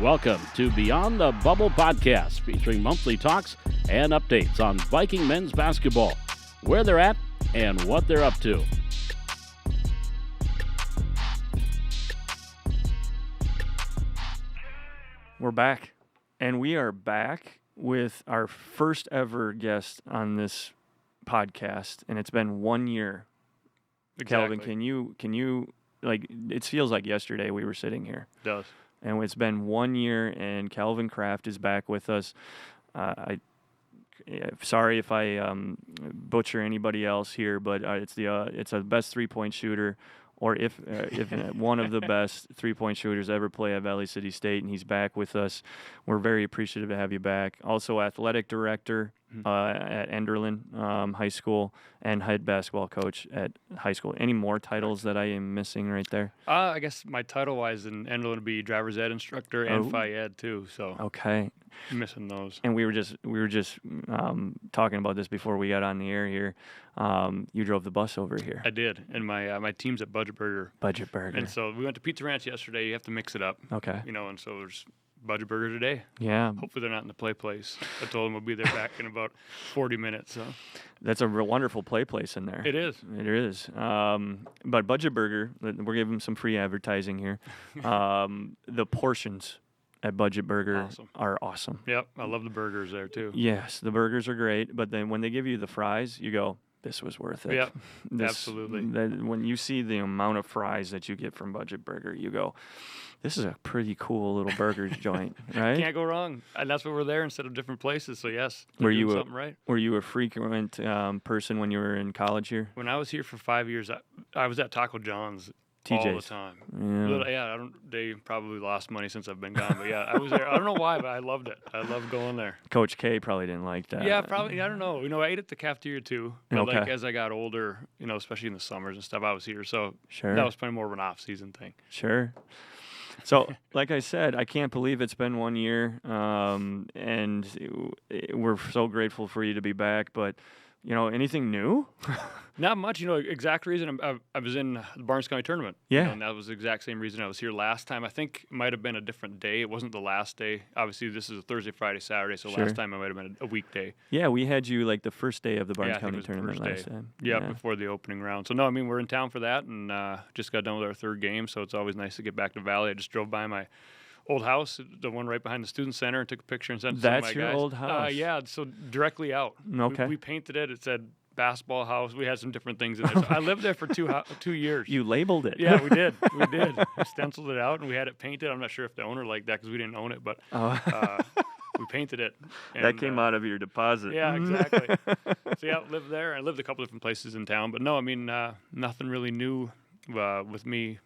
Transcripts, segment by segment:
Welcome to Beyond the Bubble podcast, featuring monthly talks and updates on Viking men's basketball, where they're at and what they're up to. We're back, and we are back with our first ever guest on this podcast, and it's been 1 year. Exactly. Calvin, can you like, it feels like yesterday we were sitting here. It does. And it's been 1 year, and Calvin Kraft is back with us. Sorry if I butcher anybody else here, but it's the best 3-point shooter, or if one of the best 3-point shooters ever play at Valley City State, and he's back with us. We're very appreciative to have you back. Also, athletic director at Enderlin High School and head basketball coach at high school. Any more titles that I am missing right there? I guess my title-wise in Enderlin would be driver's ed instructor and Phi Ed too. So okay, missing those. And we were just talking about this before we got on the air here. You drove the bus over here. I did, and my team's at Budget Burger. Budget Burger. And so we went to Pizza Ranch yesterday. You have to mix it up. Okay. And so there's Budget Burger today. Yeah. Hopefully they're not in the play place. I told them we'll be there back in about 40 minutes. So that's a real wonderful play place in there. it is. It is. But Budget Burger, we're giving them some free advertising here. The portions at Budget Burger are awesome. Yep, I love the burgers there too. Yes, the burgers are great, but then when they give you the fries, you go, this was worth it. Yep, absolutely. When you see the amount of fries that you get from Budget Burger, you go, this is a pretty cool little burger joint, right? Can't go wrong. And that's why we're there instead of different places. So yes, were doing you something right. Were you a frequent person when you were in college here? When I was here for 5 years, I was at Taco John's all the time. Yeah. They probably lost money since I've been gone, but yeah, I was there. I don't know why, but I loved it. I loved going there. Coach K probably didn't like that. Yeah, probably. I don't know. I ate at the cafeteria too. But Okay. as I got older, especially in the summers and stuff, I was here. So sure. That was probably more of an off-season thing. Sure. So, like I said, I can't believe it's been 1 year, and we're so grateful for you to be back. But, anything new? Not much. Exact reason I was in the Barnes County tournament. Yeah. And that was the exact same reason I was here last time. I think it might have been a different day. It wasn't the last day. Obviously, this is a Thursday, Friday, Saturday, so Sure. last time it might have been a weekday. Yeah, we had you like the first day of the Barnes Yeah, I think County it was the tournament first last day. time. Yeah, before the opening round. So, no, we're in town for that, and just got done with our third game, so it's always nice to get back to Valley. I just drove by my old house, the one right behind the student center, and took a picture and sent it to That's my your guys. old house? Yeah, so directly out. Okay. We painted it. It said basketball house. We had some different things in there. So I lived there for 2 years. You labeled it. Yeah, we did. We did. We stenciled it out, and we had it painted. I'm not sure if the owner liked that because we didn't own it, but we painted it. And, that came out of your deposit. Yeah, exactly. So, yeah, lived there. I lived a couple different places in town. But, no, nothing really new with me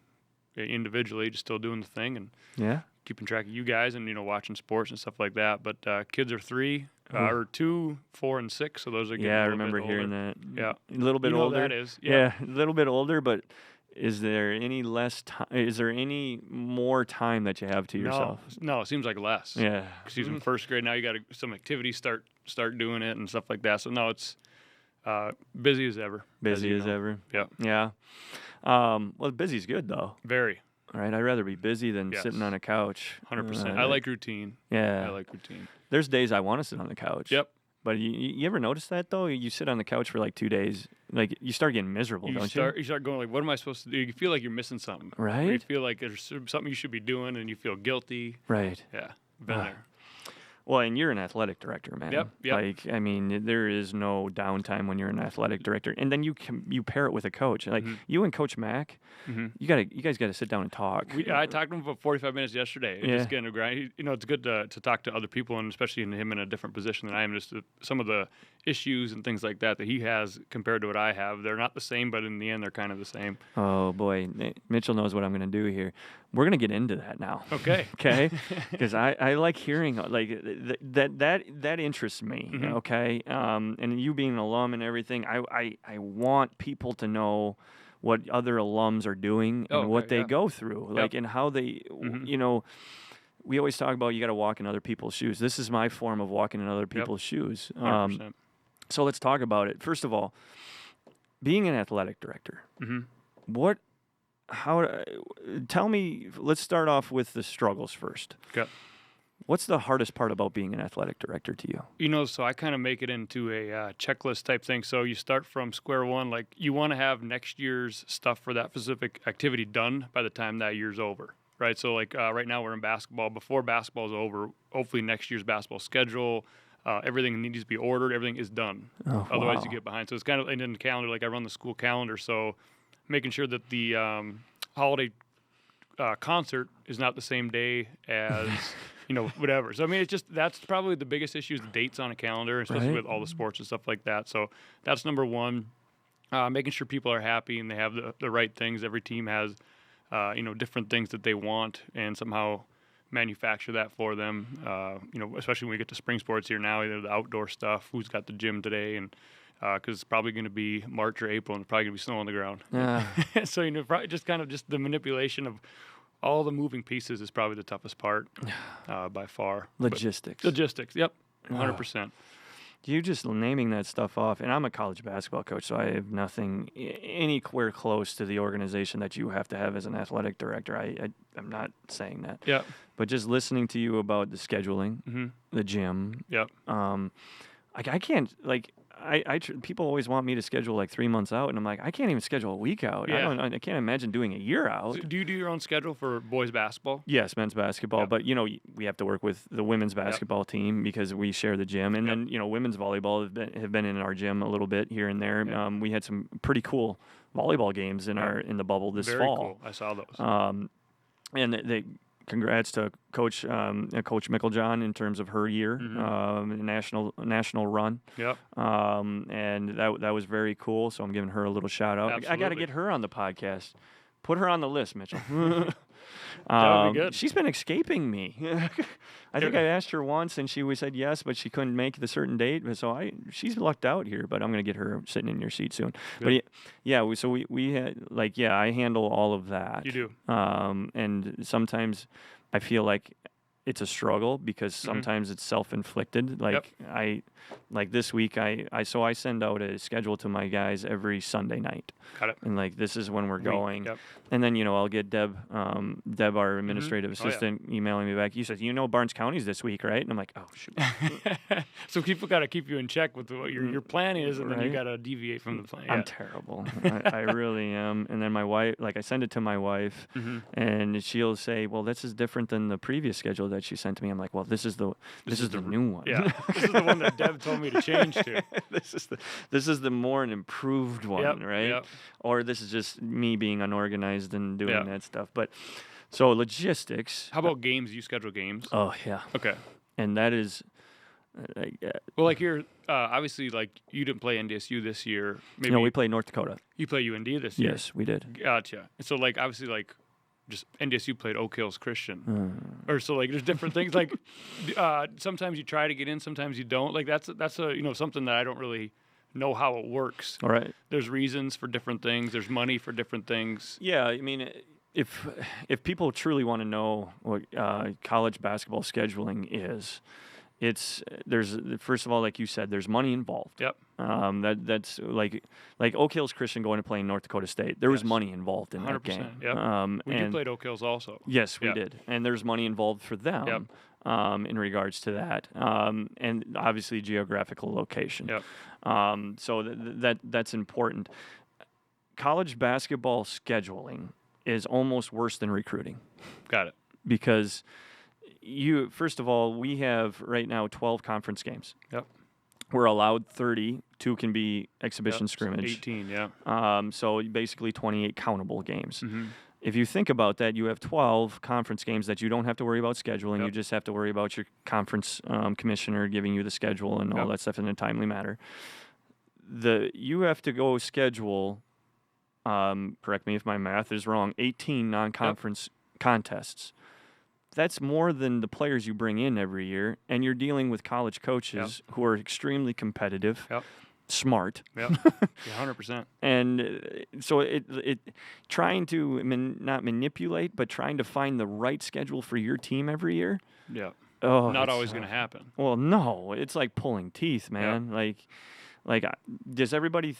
individually, just still doing the thing and keeping track of you guys and, watching sports and stuff like that. But kids are 3, or 2, 4, and 6, so those are getting I a little remember bit hearing older. that. Yeah. A little bit older. That is. Yeah, a little bit older, but is there any less time? Is there any more time that you have to yourself? No, it seems like less. Yeah. Because he's in first grade now. You got some activities start doing it and stuff like that. So no, it's busy as ever. Busy as ever. Yeah. Yeah. Well, busy's good though. Very. All right. I'd rather be busy than sitting on a couch. 100%. I like routine. Yeah. I like routine. There's days I want to sit on the couch. Yep. But you ever notice that though? You sit on the couch for like 2 days, like you start getting miserable, don't you? You start going like, what am I supposed to do? You feel like you're missing something. Right. Or you feel like there's something you should be doing, and you feel guilty. Right. Yeah. Been there. Well, and you're an athletic director, man. Yep. Like, there is no downtime when you're an athletic director, and then you pair it with a coach. Like you and Coach Mack, you guys got to sit down and talk. I talked to him for 45 minutes yesterday. Yeah. Just getting a grind. It's good to talk to other people, and especially him in a different position than I am. Just some of the issues and things like that he has compared to what I have. They're not the same, but in the end, they're kind of the same. Oh boy, Mitchell knows what I'm going to do here. We're going to get into that now. Okay. Okay. Because I like hearing like that interests me. Okay. And you being an alum and everything, I want people to know what other alums are doing and what they go through, like and how they, we always talk about you got to walk in other people's shoes. This is my form of walking in other people's shoes. 100%. So let's talk about it. First of all, being an athletic director, Tell me, let's start off with the struggles first. Okay. What's the hardest part about being an athletic director to you? So I kind of make it into a checklist type thing. So you start from square one. Like, you want to have next year's stuff for that specific activity done by the time that year's over, right? So, like, right now we're in basketball. Before basketball is over, hopefully next year's basketball schedule, everything needs to be ordered. Everything is done. Oh, Otherwise, wow. you get behind. So it's kind of, and in the calendar, like I run the school calendar. So making sure that the holiday concert is not the same day as whatever. So I mean, it's just, that's probably the biggest issue, is the dates on a calendar, especially Right. with all the sports and stuff like that. So that's number one. Making sure people are happy and they have the right things. Every team has different things that they want, and somehow manufacture that for them. Especially when we get to spring sports here now, either the outdoor stuff, who's got the gym today, and because it's probably going to be March or April, and it's probably going to be snow on the ground. Yeah. So probably just the manipulation of all the moving pieces is probably the toughest part by far. Logistics. Logistics, yep, 100%. You just naming that stuff off, and I'm a college basketball coach, so I have nothing anywhere close to the organization that you have to have as an athletic director. I'm not saying that. Yeah. But just listening to you about the scheduling, the gym. Yep. I can't, like, people always want me to schedule like 3 months out, and I'm like, I can't even schedule a week out. Yeah. I can't imagine doing a year out. So do you do your own schedule for boys basketball? Yes, men's basketball, Yep. but we have to work with the women's basketball team because we share the gym, and then women's volleyball have been in our gym a little bit here and there. Yep. We had some pretty cool volleyball games in the bubble this fall. Very cool. I saw those. And they congrats to Coach Micklejohn in terms of her year, national run. Yep. And that was very cool. So I'm giving her a little shout out. I got to Absolutely. get her on the podcast. Put her on the list, Mitchell. That would be good. She's been escaping me. I think I asked her once, and she said yes, but she couldn't make the certain date. So she's lucked out here, but I'm going to get her sitting in your seat soon. Good. But so we had, I handle all of that. You do. And sometimes I feel like it's a struggle because sometimes it's self-inflicted. Like this week, I send out a schedule to my guys every Sunday night. Got it. And this is when we're going. Yep. And then, I'll get Deb, our administrative assistant, emailing me back. You said, Barnes County's this week, right? And I'm like, oh, shoot. So people got to keep you in check with what your plan is, and then you got to deviate from the plan. I'm terrible. I really am. And then my wife, I send it to my wife, and she'll say, well, this is different than the previous schedule that she sent to me. I'm like, well, this is the new one. Yeah. This is the one that Deb told me to change to. This is the more improved one, right? Yep. Or this is just me being unorganized and doing that stuff. But so logistics. How about games? You schedule games? Oh yeah. Okay. And that is. Well, here, obviously, you didn't play NDSU this year. Maybe we played North Dakota. You play UND this year. Yes, we did. Gotcha. So obviously just NDSU played Oak Hills Christian, or so there's different things. Sometimes you try to get in, sometimes you don't. That's a something that I don't really know how it works. All right. There's reasons for different things. There's money for different things. Yeah, I mean, if people truly want to know what college basketball scheduling is, there's first of all, like you said, there's money involved. Yep. That's like Oak Hills Christian going to play in North Dakota State. There was money involved in that game. Yep. You played Oak Hills also. Yes, we did, and there's money involved for them. Yep. In regards to that, and obviously geographical location. Yep. So that's important. College basketball scheduling is almost worse than recruiting. Got it. Because first of all, we have right now 12 conference games. Yep. We're allowed 30. 2 can be exhibition scrimmage. 18, yeah. So basically 28 countable games. Mm-hmm. If you think about that, you have 12 conference games that you don't have to worry about scheduling. Yep. You just have to worry about your conference commissioner giving you the schedule and all that stuff in a timely manner. You have to go schedule, correct me if my math is wrong, 18 non-conference contests. That's more than the players you bring in every year, and you're dealing with college coaches who are extremely competitive. Yep. Smart. Yeah, 100%. And so it trying to not manipulate, but trying to find the right schedule for your team every year. Yeah. Oh, Not always going to happen. Well, no, it's like pulling teeth, man. Yeah. Does everybody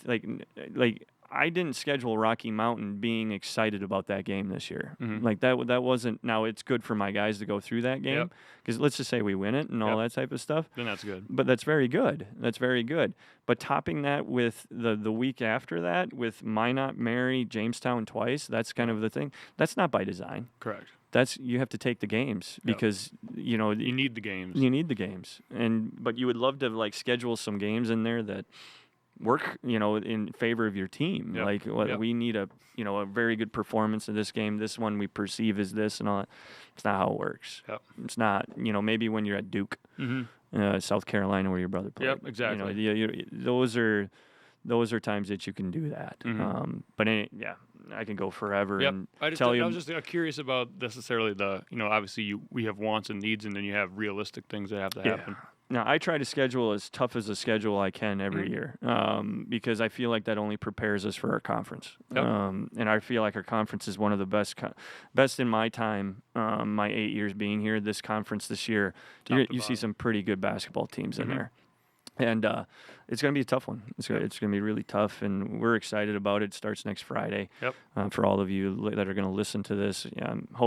like? I didn't schedule Rocky Mountain being excited about that game this year. Mm-hmm. Like that wasn't. Now it's good for my guys to go through that game because let's just say we win it and all that type of stuff. Then that's good. But that's very good. That's very good. But topping that with the week after that with Minot, Mary, Jamestown twice, that's kind of the thing. That's not by design. Correct. You have to take the games because you need the games. You need the games, but you would love to like schedule some games in there that work, in favor of your team. Yep. Like we need a very good performance in this game. This one we perceive as this and all that. It's not how it works. Yep. It's not. Maybe when you're at Duke, South Carolina, where your brother played. Yep, exactly. Those are times that you can do that. But I can go forever and tell you. I was just curious about necessarily obviously we have wants and needs, and then you have realistic things that have to happen. Now, I try to schedule as tough as a schedule I can every year because I feel like that only prepares us for our conference. Yep. And I feel like our conference is one of the best in my time, my 8 years being here. This conference this year, you see some pretty good basketball teams in there. And it's going to be a tough one. It's going to be really tough, and we're excited about it. It starts next Friday. Yep. For all of you that are going to listen to this,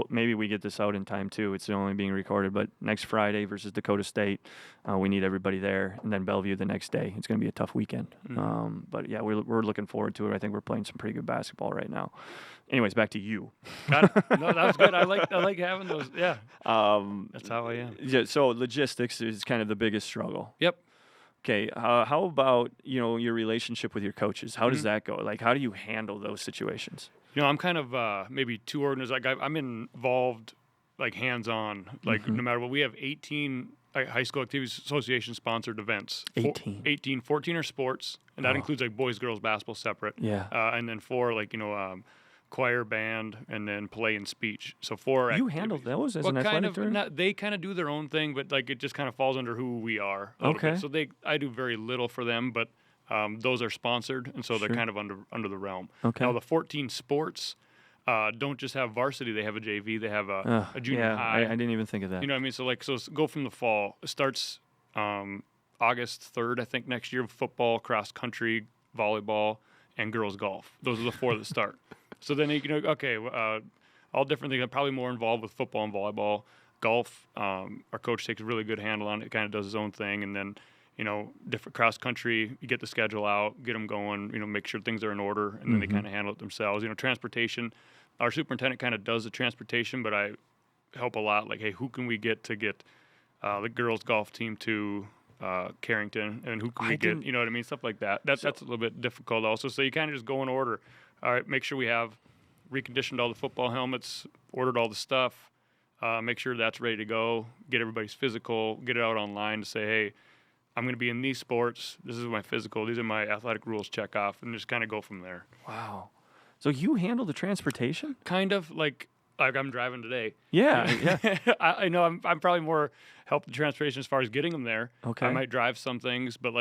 maybe we get this out in time too. It's only being recorded, but next Friday versus Dakota State, we need everybody there, and then Bellevue the next day. It's going to be a tough weekend. But yeah, we're looking forward to it. I think we're playing some pretty good basketball right now. Anyways, back to you. Got it. No, that was good. I like having those. Yeah. That's how I am. Yeah. So logistics is kind of the biggest struggle. Yep. Okay, how about your relationship with your coaches? How does that go? Like, how do you handle those situations? I'm kind of maybe too organized. Like I'm involved, like hands-on. Like no matter what, we have 18 high school activities association sponsored events. 18. 14 are sports, and that includes like boys, girls, basketball separate. Yeah. And then 4 like choir, band, and then play and speech. So 4 You activities. handle those as an athletic director? They kind of do their own thing, but like it just kind of falls under who we are. Okay. So I do very little for them, but those are sponsored, and so they're kind of under the realm. Okay. Now the 14 sports don't just have varsity; they have a JV, they have a junior high. I didn't even think of that. You know what I mean? So go from the fall. It starts August 3rd, I think, next year. Football, cross country, volleyball, and girls golf. Those are the 4 that start. So then all different things. I'm probably more involved with football and volleyball. Golf, our coach takes a really good handle on it. Kind of does his own thing, and then different cross country. You get the schedule out, get them going. Make sure things are in order, and then they kind of handle it themselves. Transportation. Our superintendent kind of does the transportation, but I help a lot. Like, hey, who can we get the girls golf team to Carrington, and who can we get? You know what I mean? Stuff like that. That's a little bit difficult also. So you kind of just go in order. All right, make sure we have reconditioned all the football helmets, ordered all the stuff, make sure that's ready to go, get everybody's physical, get it out online to say, hey, I'm going to be in these sports. This is my physical. These are my athletic rules check off, and just kind of go from there. Wow. So you handle the transportation? Kind of like I'm driving today. Yeah. I know I'm probably more help the transportation as far as getting them there. Okay. I might drive some things, but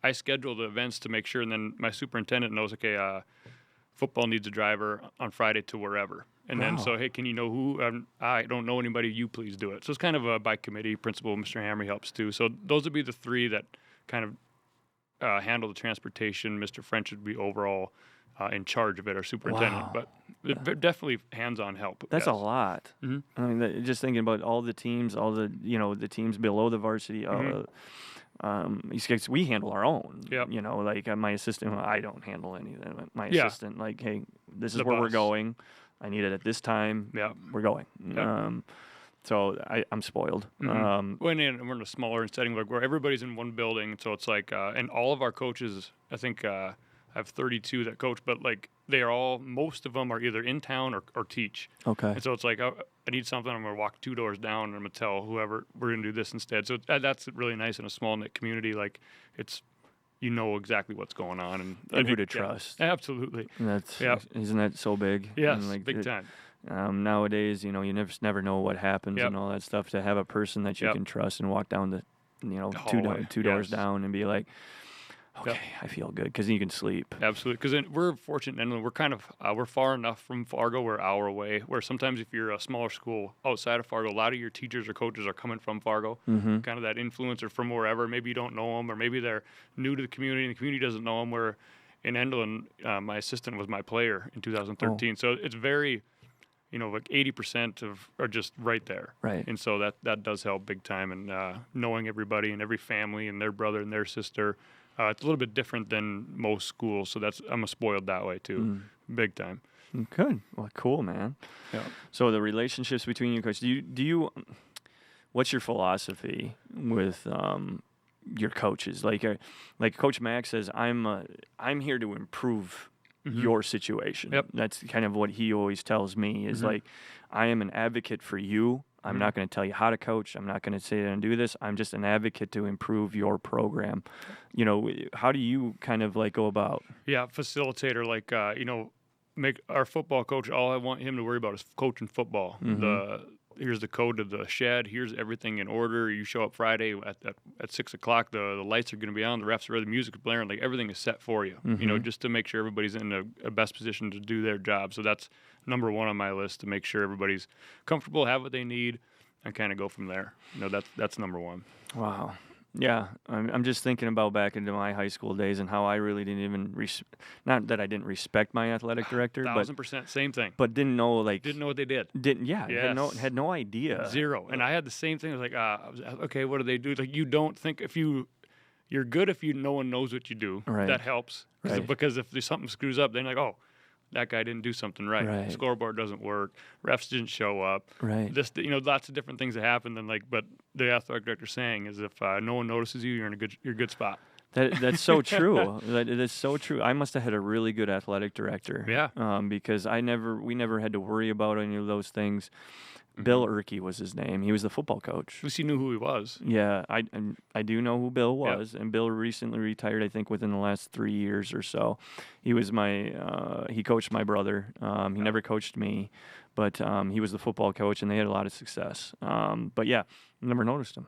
I schedule the events to make sure, and then my superintendent knows, okay, football needs a driver on Friday to wherever. And then, so, hey, can you know who? I don't know anybody. You please do it. So it's kind of a by committee principle. Mr. Hamry helps too. So those would be the 3 that kind of handle the transportation. Mr. French would be overall in charge of it, our superintendent. Wow. But definitely hands-on help. That's a lot. I mean, just thinking about all the teams, all the the teams below the varsity. We handle our own. Yep. Like my assistant, I don't handle any of that. My assistant, like, hey, this is where we're going. I need it at this time. Yeah, we're going. Yep. So I'm spoiled. When we're in a smaller setting, like where everybody's in one building, so it's like, and all of our coaches, I think I have 32 that coach, but like most of them are either in town or teach. Okay. And so it's like, I need something, I'm going to walk 2 doors down, and I'm going to tell whoever we're going to do this instead. So that's really nice in a small knit community. Like it's, exactly what's going on, and who to trust. Absolutely. Isn't that so big? Yes, big time. Nowadays, you never know what happens and all that stuff. To have a person that you can trust and walk down the, two doors down and be like, okay, I feel good, because you can sleep. Absolutely, because we're fortunate, and we're kind of we're far enough from Fargo. We're an hour away. Where sometimes if you're a smaller school outside of Fargo, a lot of your teachers or coaches are coming from Fargo. Kind of that influence, or from wherever. Maybe you don't know them, or maybe they're new to the community and the community doesn't know them. Where in Endelin, my assistant was my player in 2013. So it's very, like 80% are just right there. Right. And so that does help big time. And knowing everybody and every family and their brother and their sister, it's a little bit different than most schools. So I'm spoiled that way too, big time. Good. Well, cool, man. Yeah. So the relationships between you coaches, do you what's your philosophy with your coaches? Like Coach Max says, I'm here to improve your situation. Yep. That's kind of what he always tells me is like, I am an advocate for you. I'm not going to tell you how to coach. I'm not going to say and do this. I'm just an advocate to improve your program. How do you kind of like go about? Yeah, facilitator, like, make our football coach, all I want him to worry about is coaching football. Here's the code to the shed. Here's everything in order. You show up Friday at 6 o'clock. The lights are going to be on. The refs are ready. The music is blaring. Like everything is set for you. Just to make sure everybody's in a best position to do their job. So that's number one on my list, to make sure everybody's comfortable, have what they need, and kind of go from there. That's number one. Wow. Yeah, I'm just thinking about back into my high school days and how I really didn't even not that I didn't respect my athletic director, 1,000% same thing. But didn't know what they did. Had no idea. Zero. And I had the same thing. I was like, okay, what do they do? Like, you don't think you're good if no one knows what you do. Right. That helps. Because if there's something screws up, then you're like, oh, that guy didn't do something right. Right. Scoreboard doesn't work. Refs didn't show up. Right. Lots of different things that happen. But the athletic director saying is if no one notices you, you're in a good spot. That's so true. That's so true. I must have had a really good athletic director. Yeah. Because we never had to worry about any of those things. Bill Erkey was his name. He was the football coach. At least he knew who he was. Yeah, I do know who Bill was, and Bill recently retired. I think within the last 3 years or so. He was he coached my brother. He never coached me, but he was the football coach, and they had a lot of success. But yeah, never noticed him.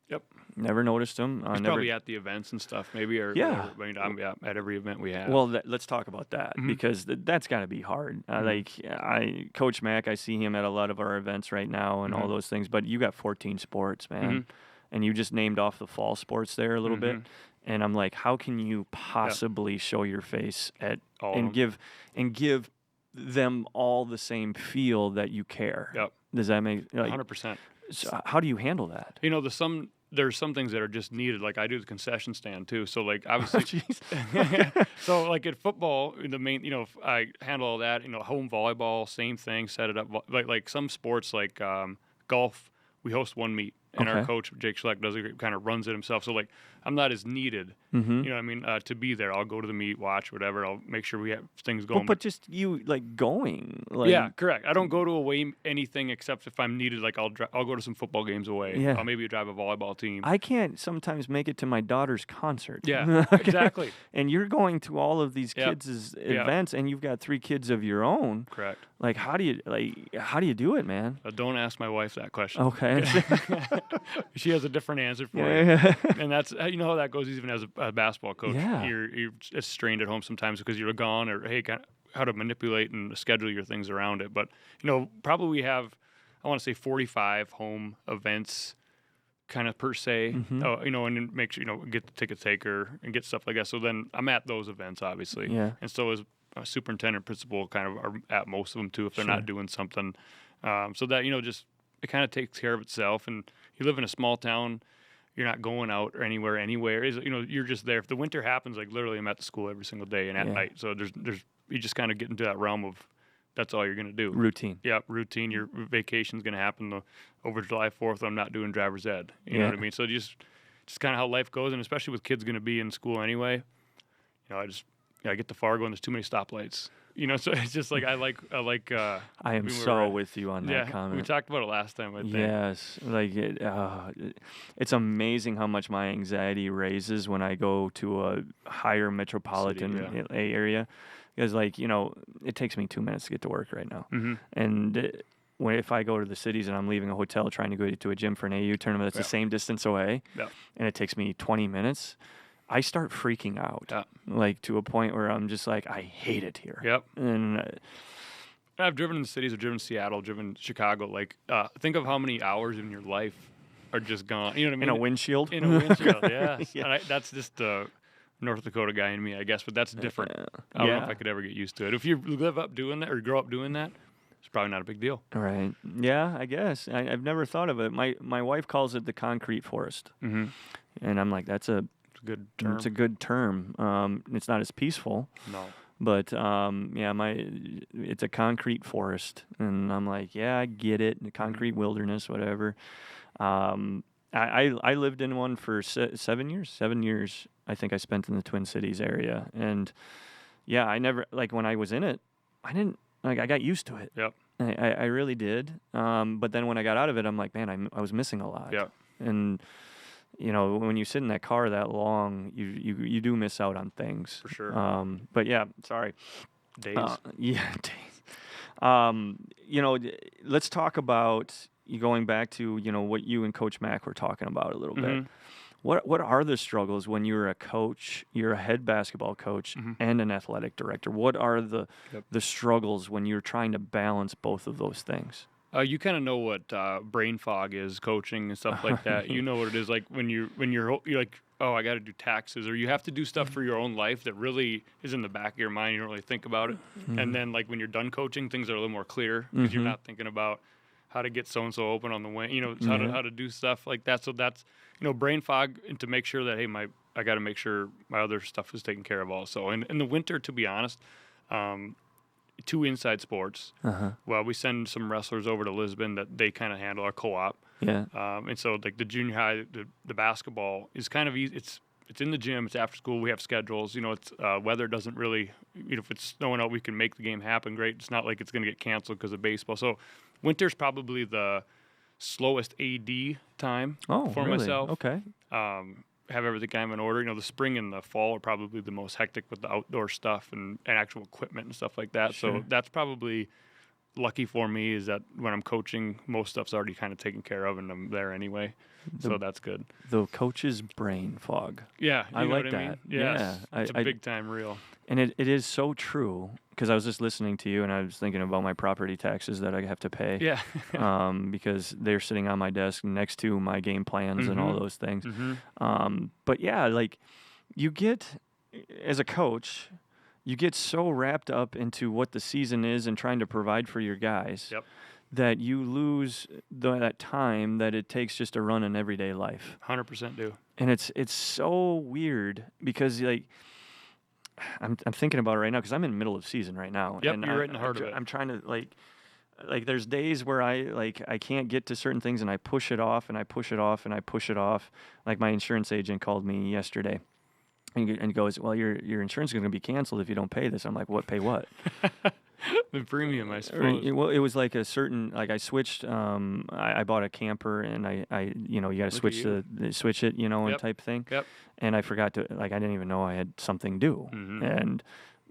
Yep. Never noticed him. He's probably at the events and stuff, maybe. I'm at every event we have. Well, let's talk about that because that's got to be hard. Coach Mack, I see him at a lot of our events right now and all those things. But you got 14 sports, man, and you just named off the fall sports there a little bit. And I'm like, how can you possibly show your face at and give them all the same feel that you care? Yep. Does that make 100%? So how do you handle that? There's some things that are just needed. Like I do the concession stand too. So like obviously, so like at football, the main, I handle all that. Home volleyball, same thing. Set it up like some sports like golf. We host one meet, and our coach Jake Schleck kind of runs it himself. So like I'm not as needed. You know what I mean? To be there, I'll go to the meet, watch whatever. I'll make sure we have things going. But just you like going. Yeah, correct. I don't go to away anything except if I'm needed. Like I'll go to some football games away. Yeah. I'll maybe drive a volleyball team. I can't sometimes make it to my daughter's concert. Yeah, exactly. And you're going to all of these kids' events, and you've got 3 kids of your own. Correct. Like how do you do it, man? Don't ask my wife that question. Okay. She has a different answer for you. And that's how that goes even as a basketball coach. Yeah. You're strained at home sometimes because you're gone or how to manipulate and schedule your things around it. But probably we have, I want to say 45 home events kind of per se, and then make sure, get the ticket taker and get stuff like that. So then I'm at those events obviously. Yeah. And so is a superintendent, principal kind of are at most of them too if they're not doing something. So that, just it kind of takes care of itself. And you live in a small town, you're not going out or anywhere. You're just there. If the winter happens, like literally I'm at the school every single day and at night. So there's you just kind of get into that realm of that's all you're going to do. Routine. Yeah, routine. Your vacation's going to happen over July 4th. I'm not doing driver's ed. You know what I mean? So just kind of how life goes. And especially with kids going to be in school anyway, I get to Fargo and there's too many stoplights. So it's just like I am so with you on that comment. We talked about it last time, I think. Yes, it's amazing how much my anxiety raises when I go to a higher metropolitan area, because it takes me 2 minutes to get to work right now, and if I go to the cities and I'm leaving a hotel trying to go to a gym for an AU tournament that's the same distance away, and it takes me 20 minutes. I start freaking out, to a point where I'm just like, I hate it here. Yep. And I've driven in the cities. I've driven Seattle, driven Chicago. Think of how many hours in your life are just gone. You know what I mean? In a windshield? In a windshield, yeah. And that's just North Dakota guy in me, I guess, but that's different. I don't know if I could ever get used to it. If you live up doing that or grow up doing that, it's probably not a big deal. Right. Yeah, I guess. I've never thought of it. My wife calls it the concrete forest. Mm-hmm. And I'm like, that's a good term. It's a good term. It's not as peaceful. No. But it's a concrete forest, and I'm like, yeah, I get it. The concrete wilderness, whatever. I lived in one for 7 years. 7 years, I think I spent in the Twin Cities area, and yeah, I never when I was in it, I didn't I got used to it. Yep. I really did. But then when I got out of it, I'm like, man, I was missing a lot. Yeah. And when you sit in that car that long, you do miss out on things. For sure. But yeah, sorry. Days. Days. Let's talk about going back to, what you and Coach Mack were talking about a little bit. What are the struggles when you're a coach, you're a head basketball coach and an athletic director? What are the struggles when you're trying to balance both of those things? You kind of know what brain fog is, coaching and stuff like that. You know what it is like when you're like, oh, I got to do taxes, or you have to do stuff for your own life that really is in the back of your mind. You don't really think about it. And then like when you're done coaching, things are a little more clear because you're not thinking about how to get so-and-so open on the wing, how to do stuff like that. So that's, brain fog, and to make sure that, hey, I got to make sure my other stuff is taken care of also. And in the winter, to be honest, 2 inside sports. Well, we send some wrestlers over to Lisbon that they kind of handle our co-op. Yeah. And so like the junior high, the basketball is kind of easy. It's in the gym. It's after school. We have schedules. It's weather doesn't really. If it's snowing out, we can make the game happen. Great. It's not like it's going to get canceled because of baseball. So winter's probably the slowest AD time for myself. Okay. Have everything kind of in order. The spring and the fall are probably the most hectic with the outdoor stuff and actual equipment and stuff like that. Sure. So that's probably lucky for me, is that when I'm coaching, most stuff's already kind of taken care of and I'm there anyway. So that's good. The coach's brain fog. Yeah. I like what that. I mean? Yes, Yeah. it's a big time real. And it is so true, because I was just listening to you and I was thinking about my property taxes that I have to pay. Yeah. Because they're sitting on my desk next to my game plans and all those things. But yeah, like you get, as a coach, you get so wrapped up into what the season is and trying to provide for your guys that you lose that time that it takes just to run an everyday life. 100% do. And it's so weird because I'm thinking about it right now because I'm in the middle of season right now. Yep, and you're right in the heart of it. I'm trying to like there's days where I can't get to certain things and I push it off and I push it off and I push it off. Like my insurance agent called me yesterday and goes, well, your insurance is going to be canceled if you don't pay this. I'm like, what? Pay what? The premium, I suppose. Well, it was like a certain, like I switched, I bought a camper and I you got to switch it, and type thing. Yep. And I forgot to, I didn't even know I had something due. And,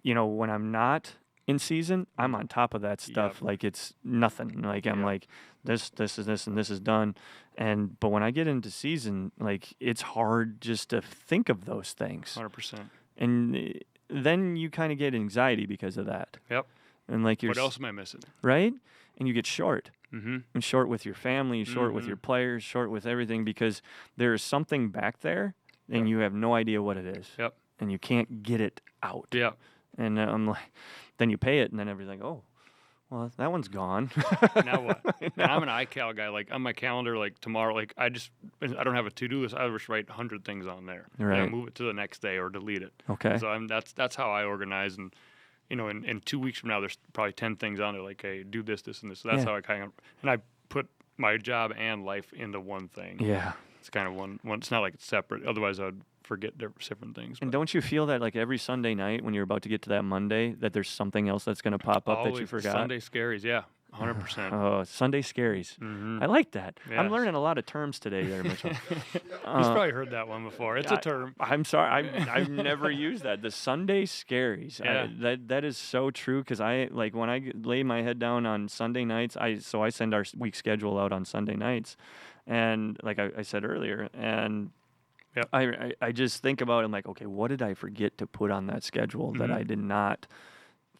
when I'm not in season, I'm on top of that stuff. Like it's nothing. Like I'm like, this is this and this is done. But when I get into season, like it's hard just to think of those things. 100%. And then you kind of get anxiety because of that. Yep. And like what else am I missing? Right? And you get short. And short with your family, short with your players, short with everything, because there is something back there and you have no idea what it is. Yep. And you can't get it out. Yeah. And I'm like, then you pay it and then everything, oh, well, that one's gone. Now what? And I'm an iCal guy. Like on my calendar, like tomorrow, like I don't have a to-do list. I just write 100 things on there. Right. And I move it to the next day or delete it. Okay. So that's how I organize. And in 2 weeks from now, there's probably 10 things on there. Like, hey, do this, this, and this. So that's how I kind of, and I put my job and life into one thing. Yeah. It's kind of one. It's not like it's separate. Otherwise, I'd forget different things. And don't you feel that like every Sunday night when you're about to get to that Monday, that there's something else that's going to pop up that you forgot? Sunday scaries, yeah. 100%. Oh, Sunday scaries. I like that. Yes. I'm learning a lot of terms today there, Mitchell. You've probably heard that one before. It's a term. I'm sorry. I've never used that. The Sunday scaries. Yeah. That is so true, because when I lay my head down on Sunday nights, I send our week schedule out on Sunday nights. And like I said earlier, and I just think about it. I'm like, okay, what did I forget to put on that schedule that I did not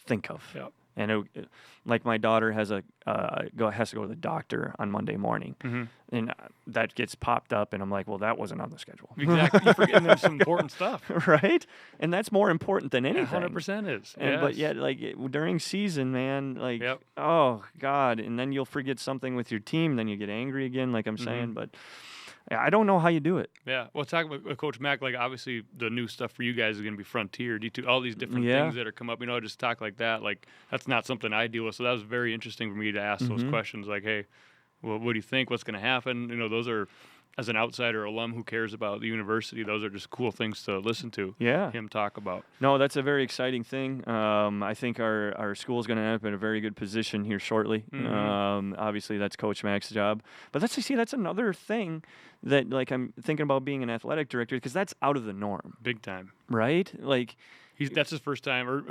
think of? Yep. And like my daughter has to go to the doctor on Monday morning, and that gets popped up, and I'm like, well, that wasn't on the schedule. Exactly, you're forgetting there's some important stuff, right? And that's more important than anything. 100% is. And, but yet, like during season, man, like oh God, and then you'll forget something with your team, then you get angry again, like I'm saying, but. I don't know how you do it. Yeah. Well, talking with Coach Mack, like obviously the new stuff for you guys is going to be Frontier, D2, all these different things that are come up. Just talk like that. Like that's not something I deal with. So that was very interesting for me to ask those questions. Like, hey, well, what do you think? What's going to happen? Those are, as an outsider alum who cares about the university, those are just cool things to listen to. Yeah. Him talk about. No, that's a very exciting thing. I think our school is going to end up in a very good position here shortly. Obviously, that's Coach Mack's job. But that's another thing that, like, I'm thinking about being an athletic director because that's out of the norm. Big time. Right? Like, that's his first time, or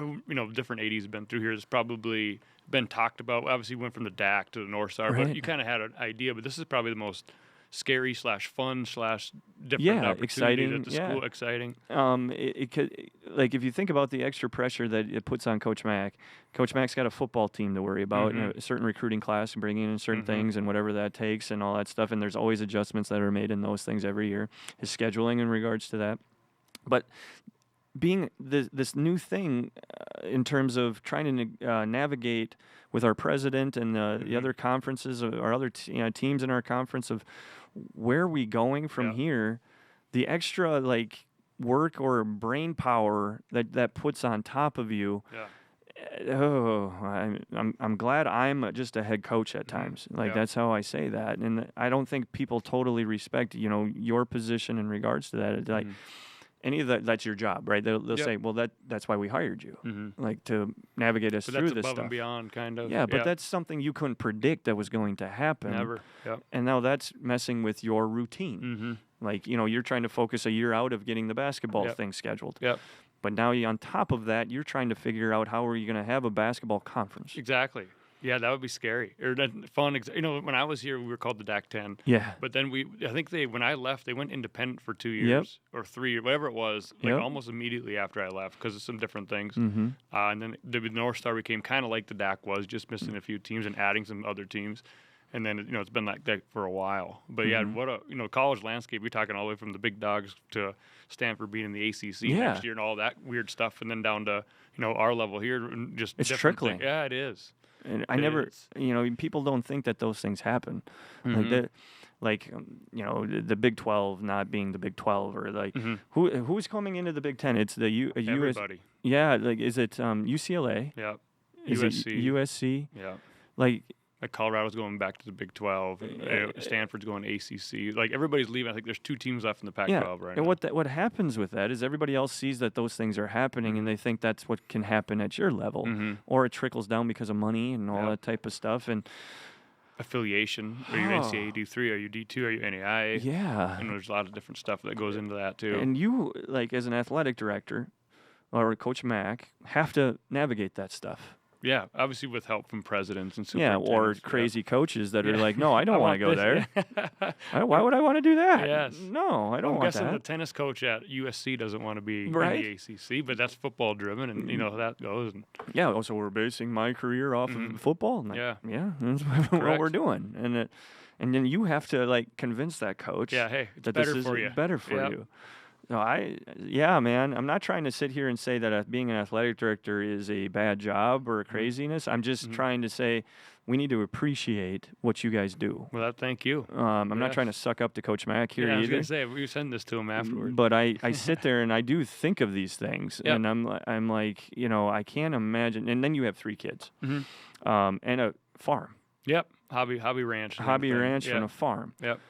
different 80s have been through here. It's probably been talked about. Obviously, went from the DAC to the North Star, but you kind of had an idea. But this is probably the most scary / fun / different opportunity exciting at the school. Exciting. It could, like, if you think about the extra pressure that it puts on Coach Mack. Coach Mack's got a football team to worry about, and a certain recruiting class, and bringing in certain things, and whatever that takes, and all that stuff. And there's always adjustments that are made in those things every year. His scheduling in regards to that, but being this new thing in terms of trying to navigate with our president and the other conferences, our other teams in our conference, of where are we going from here, the extra like work or brain power that puts on top of you. I'm glad I'm just a head coach at times. Like that's how I say that, and I don't think people totally respect your position in regards to that. Like any of that's your job, right? They'll say, well, that's why we hired you, like to navigate us through this above stuff. And beyond, kind of. Yeah, but that's something you couldn't predict that was going to happen. Never. And now that's messing with your routine. Like you're trying to focus a year out of getting the basketball thing scheduled. But now on top of that, you're trying to figure out how are you going to have a basketball conference. Exactly. Yeah, that would be scary or fun. When I was here, we were called the DAC 10. Yeah. But then I think when I left, they went independent for 2 years or 3, whatever it was, like almost immediately after I left because of some different things. And then the North Star became kind of like the DAC was, just missing a few teams and adding some other teams. And then it's been like that for a while. But what a college landscape. We're talking all the way from the big dogs to Stanford being in the ACC next year and all that weird stuff, and then down to our level here and just it's trickling. Yeah, it is. And I never, people don't think that those things happen. Like the Big 12 not being the Big 12, or like who's coming into the Big 10? It's the everybody. Yeah, like is it UCLA? Yeah. Is USC. it USC? Yeah. Like Colorado's going back to the Big 12. Stanford's going ACC. Like everybody's leaving. I think there's 2 teams left in the Pac-12 right now. And what happens with that is everybody else sees that those things are happening, and they think that's what can happen at your level, or it trickles down because of money and all that type of stuff. And affiliation. Are you NCAA D3? Are you D2? Are you NAIA? Yeah. And there's a lot of different stuff that goes into that too. And you, like as an athletic director or Coach Mack, have to navigate that stuff. Yeah, obviously with help from presidents and or crazy coaches that are like, no, I don't want to go there. Why would I want to do that? Yes. No, I don't want that. I'm guessing the tennis coach at USC doesn't want to be in the ACC, but that's football driven, and how that goes. And also we're basing my career off of football. Yeah, that's what we're doing, and then you have to like convince that coach. Yeah, hey, it's that better this for is you. Better for you. No, man, I'm not trying to sit here and say that being an athletic director is a bad job or a craziness. I'm just trying to say we need to appreciate what you guys do. Well, thank you. I'm not trying to suck up to Coach Mack here either. I was going to say, we send this to him afterwards. But I sit there and I do think of these things, and I'm like, I can't imagine. And then you have 3 kids, and a farm. Yep, hobby ranch. Ranch and a farm. Yep.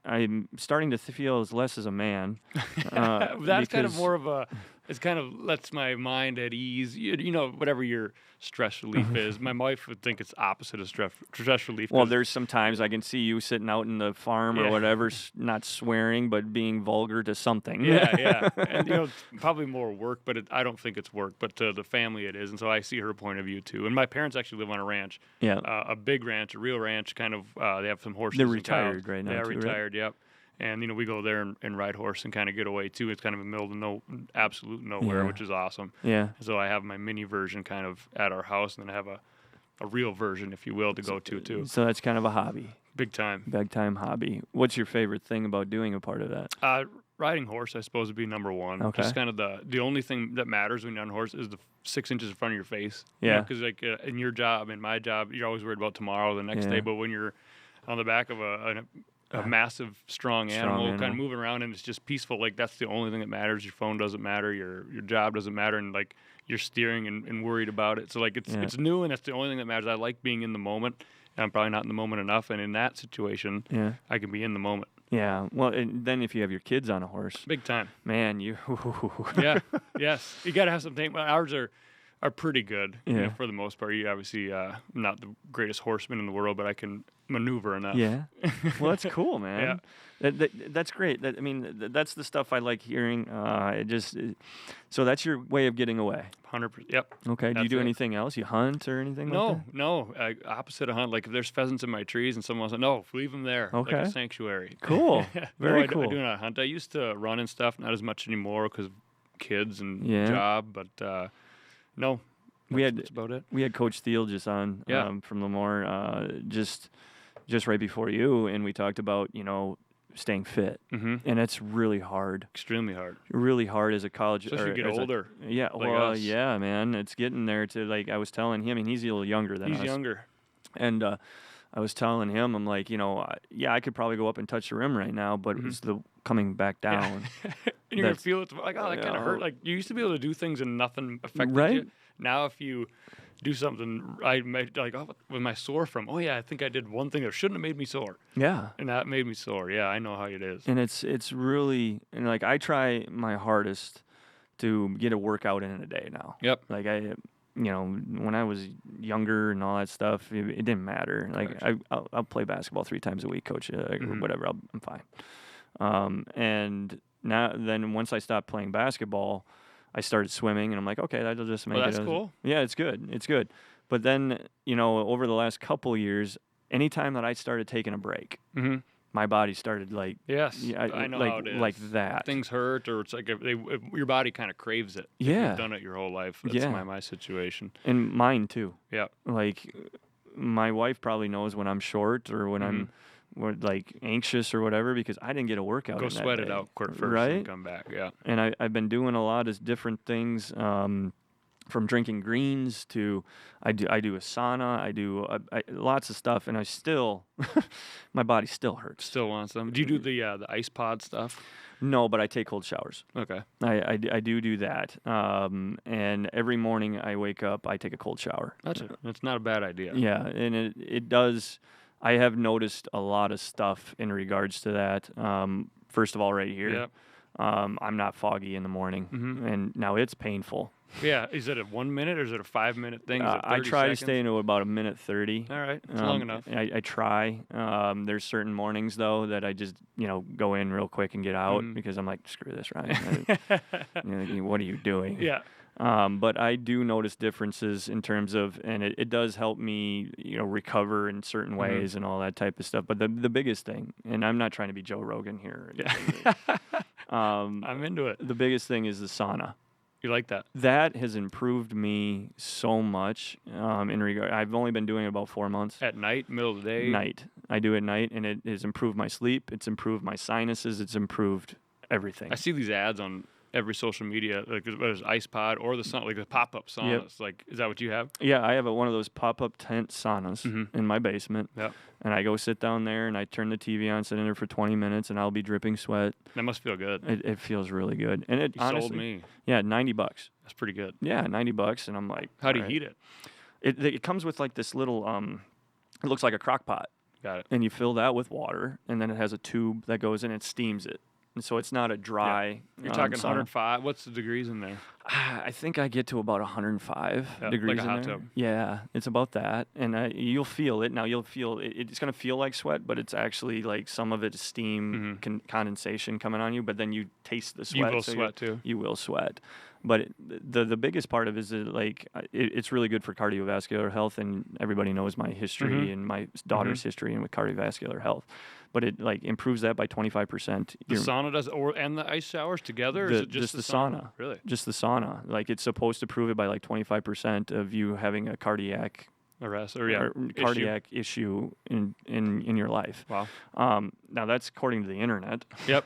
I'm starting to feel as less as a man. That's kind of more of a. It kind of lets my mind at ease. Whatever your stress relief is. My wife would think it's opposite of stress relief. Well, there's sometimes I can see you sitting out in the farm or whatever, not swearing but being vulgar to something. Yeah. And probably more work, but I don't think it's work. But to the family, it is, and so I see her point of view too. And my parents actually live on a ranch. Yeah. A big ranch, a real ranch. Kind of. They have some horses. They're retired right now. They're too, retired. Right? Yep. And, we go there and ride horse and kind of get away, too. It's kind of in the middle of absolute nowhere, which is awesome. Yeah. So I have my mini version kind of at our house, and then I have a real version, if you will, to go to, too. So that's kind of a hobby. Big time. Big time hobby. What's your favorite thing about doing a part of that? Riding horse, I suppose, would be number one. Okay. Just kind of the only thing that matters when you're on a horse is the 6 inches in front of your face. Yeah. Because, in your job, in my job, you're always worried about tomorrow, the next day. But when you're on the back of a massive, strong animal, kind of moving around, and it's just peaceful, that's the only thing that matters. Your phone doesn't matter. Your job doesn't matter. And, you're steering and worried about it. So, it's new, and that's the only thing that matters. I like being in the moment. And I'm probably not in the moment enough. And in that situation, I can be in the moment. Yeah. Well, and then if you have your kids on a horse. Big time. Man, you. Yeah. Yes. You got to have something. Ours are pretty good for the most part. You obviously not the greatest horseman in the world, but I can maneuver enough. Yeah. Well, that's cool, man. Yeah. That's great. That's the stuff I like hearing. So that's your way of getting away. 100%. Yep. Okay. Do you do anything else? You hunt or anything like that? No. Opposite of hunt. If there's pheasants in my trees and someone says, no, leave them there. Okay. Like a sanctuary. Cool. Very cool. I do not hunt. I used to run and stuff, not as much anymore because of kids and job, but no. That's about it. We had Coach Thiel just on from Lemoore just right before you, and we talked about, staying fit. Mm-hmm. And it's really hard. Extremely hard. Really hard as a college. Especially if you get older. Yeah, man. It's getting there to, I was telling him, and he's a little younger than us. He's younger. And I was telling him, I'm like, I could probably go up and touch the rim right now, but it's the coming back down. And you're going to feel it, that kind of hurt. You used to be able to do things and nothing affected you. Now if you do something, I might was my sore from? Oh yeah, I think I did one thing that shouldn't have made me sore. Yeah, and that made me sore. Yeah, I know how it is. And it's really, and I try my hardest to get a workout in a day now. Yep. When I was younger and all that stuff, it didn't matter. I'll play basketball 3 times a week, coach, or whatever. I'm fine. And then once I stopped playing basketball, I started swimming, and I'm like, okay, that'll just make it. That's cool. Yeah, it's good. It's good. But then, over the last couple years, anytime that I started taking a break, my body started I know how it is. Like that. Things hurt, or it's if your body kind of craves it. Yeah. You've done it your whole life. That's my situation. And mine too. Yeah. My wife probably knows when I'm short or when I'm anxious or whatever, because I didn't get a workout. Go sweat it out first and come back. Yeah. And I've been doing a lot of different things, from drinking greens to I do a sauna. I do lots of stuff, and I still my body still hurts. Still wants them. Do you do the ice pod stuff? No, but I take cold showers. Okay. I do that. And every morning I wake up, I take a cold shower. That's not a bad idea. Yeah, and it does. I have noticed a lot of stuff in regards to that. First of all, right here, yep. I'm not foggy in the morning, and now it's painful. Yeah, is it a 1 minute or is it a 5 minute thing? I try to stay into about 1:30. All right, it's long enough. I try. There's certain mornings though that I just go in real quick and get out because I'm like, screw this, Ryan. What are you doing? Yeah. But I do notice differences in terms of, and it does help me, recover in certain ways and all that type of stuff. But the biggest thing, and I'm not trying to be Joe Rogan here. I'm into it. The biggest thing is the sauna. You like that? That has improved me so much. In regard, I've only been doing it about 4 months. At night, middle of the day. Night. I do it at night, and it has improved my sleep. It's improved my sinuses. It's improved everything. I see these ads on every social media, there's ice pod or the the pop-up saunas. Yep. Is that what you have? Yeah, I have one of those pop-up tent saunas in my basement. Yeah. And I go sit down there and I turn the TV on, sit in there for 20 minutes, and I'll be dripping sweat. That must feel good. It feels really good. And it honestly, sold me. Yeah, $90. That's pretty good. Yeah, $90, and I'm like, how do you heat it? It comes with this little it looks like a crock pot. Got it. And you fill that with water, and then it has a tube that goes in and steams it. And so it's not a dry. Yeah. You're talking 105. What's the degrees in there? I think I get to about 105 degrees like a hot there. tub. Yeah, it's about that. And you'll feel it. Now you'll feel it's going to feel like sweat, but it's actually some of it is steam condensation coming on you. But then you taste the sweat. You will sweat too. You will sweat. But the biggest part of it is that, like, it's really good for cardiovascular health, and everybody knows my history and my daughter's history and with cardiovascular health. But it, like, improves that by 25%. The sauna does, and the ice showers together? Or is it just the sauna? Really? Just the sauna. Like, it's supposed to prove it by like 25% of you having a cardiac arrest or cardiac issue in your life. Wow. Now that's according to the internet. Yep.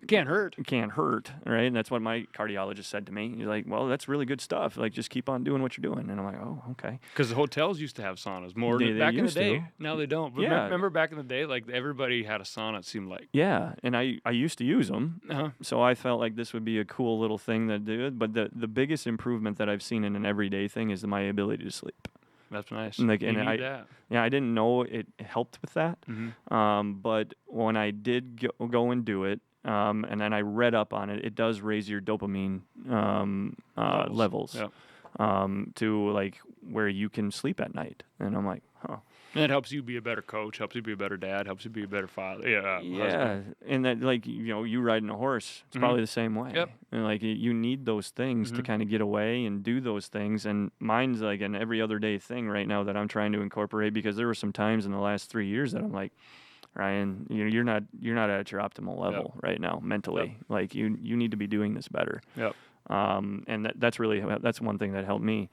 Can't hurt. Can't hurt, right? And that's what my cardiologist said to me. He's like, well, that's really good stuff. Like, just keep on doing what you're doing. And I'm like, oh, okay. Because the hotels used to have saunas more back in the day. Now they don't. But remember back in the day, like, everybody had a sauna, it seemed like. Yeah, and I used to use them. So I felt like this would be a cool little thing to do. But the biggest improvement that I've seen in an everyday thing is my ability to sleep. That's nice. Like, you need that. Yeah, I didn't know it helped with that. But when I did go and do it, and then I read up on it, it does raise your dopamine levels to, like, where you can sleep at night. And I'm like, huh. And it helps you be a better coach, helps you be a better dad, helps you be a better father. Yeah, husband. And that, like, you riding a horse, it's probably the same way. Yep. And, like, you need those things to kind of get away and do those things. And mine's like an every other day thing right now that I'm trying to incorporate, because there were some times in the last 3 years that I'm like, Ryan, you're not at your optimal level right now mentally. Like, you need to be doing this better. Yep. And that's one thing that helped me.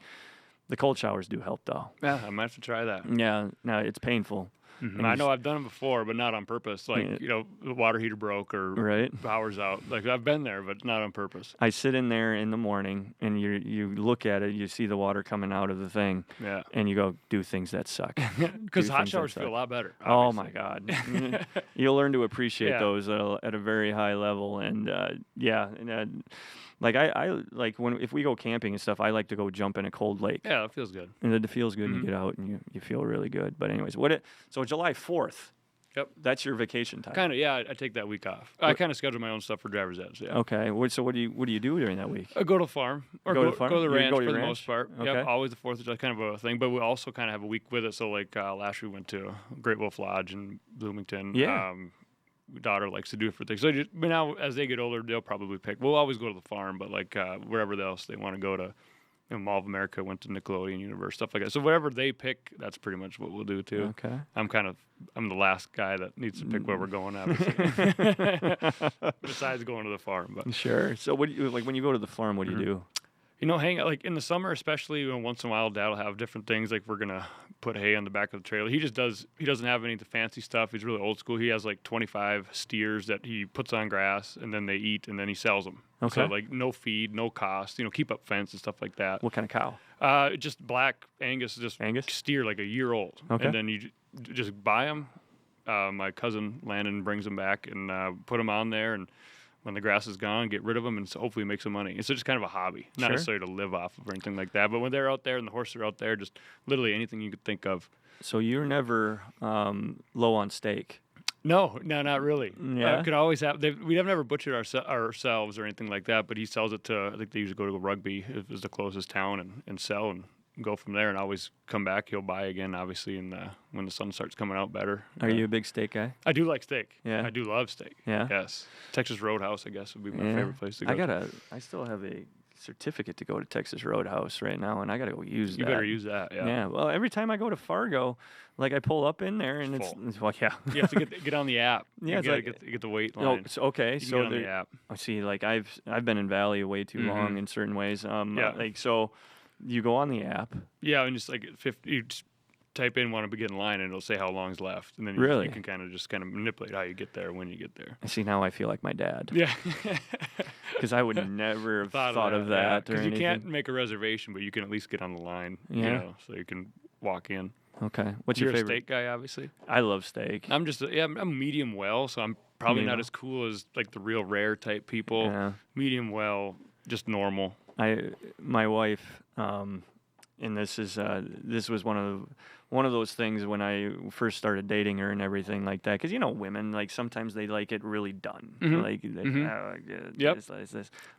The cold showers do help, though. Yeah, I might have to try that. Yeah, no, it's painful. I know I've done it before, but not on purpose. Like, the water heater broke or power's out. Like, I've been there, but not on purpose. I sit in there in the morning, and you look at it, you see the water coming out of the thing, and you go, do things that suck. Because hot showers feel a lot better. Obviously. Oh, my God. You'll learn to appreciate those at a very high level. And, like, I like if we go camping and stuff, I like to go jump in a cold lake. Yeah, that feels good. And it feels good, and you get out, and you feel really good. But anyways, so July 4th, that's your vacation time. Kind of, yeah. I take that week off. I kind of schedule my own stuff for driver's eds. Yeah. Okay. So what do you do during that week? I go to the farm or go to the ranch for the ranch? most part. Okay. Yep, always the 4th of July, kind of a thing. But we also kind of have a week with it. So, like, last week we went to Great Wolf Lodge in Bloomington. Yeah. Daughter likes to do different things. So but now, as they get older, they'll probably pick. We'll always go to the farm, but, like, wherever else they want to go to. Mall of America, went to Nickelodeon Universe, stuff like that. So whatever they pick, that's pretty much what we'll do too. Okay. I'm the last guy that needs to pick where we're going, obviously. Besides going to the farm, but sure. So what do you, like, when you go to the farm? What do you do? Hang out, like, in the summer, especially, once in a while, Dad will have different things. Like, we're gonna put hay on the back of the trailer. He doesn't have any of the fancy stuff. He's really old school. He has like 25 steers that he puts on grass, and then they eat, and then he sells them. Okay. So, like, no feed, no cost. Keep up fence and stuff like that. What kind of cow? Just black Angus, Angus steer, like a year old. Okay. And then you just buy them. My cousin Landon brings them back and put them on there, and when the grass is gone, get rid of them, and so hopefully make some money. It's just kind of a hobby, not necessarily to live off of or anything like that. But when they're out there and the horses are out there, just literally anything you could think of. So you're never low on steak? No, not really. Yeah. Could always have. We have never butchered ourselves or anything like that. But he sells it to. I think they usually go to Rugby is the closest town and sell and go from there, and always come back. He'll buy again, obviously, when the sun starts coming out better. Are you a big steak guy? I do like steak. Yeah. I do love steak. Yeah. Yes. Texas Roadhouse, I guess, would be my favorite place to go. I still have a certificate to go to Texas Roadhouse right now, and I gotta go use that. You better use that. Yeah. Yeah. Well, every time I go to Fargo, like, I pull up in there, and it's well, yeah. You have to get on the app. Yeah, you gotta get the wait line. Okay. So get on the app. I see. Like, I've been in Valley way too long in certain ways. Like, so you go on the app. Yeah, and just like 50, you just type in want to begin line, and it'll say how long's left, and then you can kind of manipulate how you get there when you get there. I see. Now I feel like my dad. Yeah. Because I would never have thought of that. Because you can't make a reservation, but you can at least get on the line. Yeah. So you can walk in. Okay. What's You're your favorite? a steak guy, obviously. I love steak. I'm medium well, so I'm probably not as cool as, like, the real rare type people. Yeah. Medium well, just normal. My wife, and this was one of those things when I first started dating her and everything like that. Because, women, like, sometimes they like it really done. Like, this. Yep.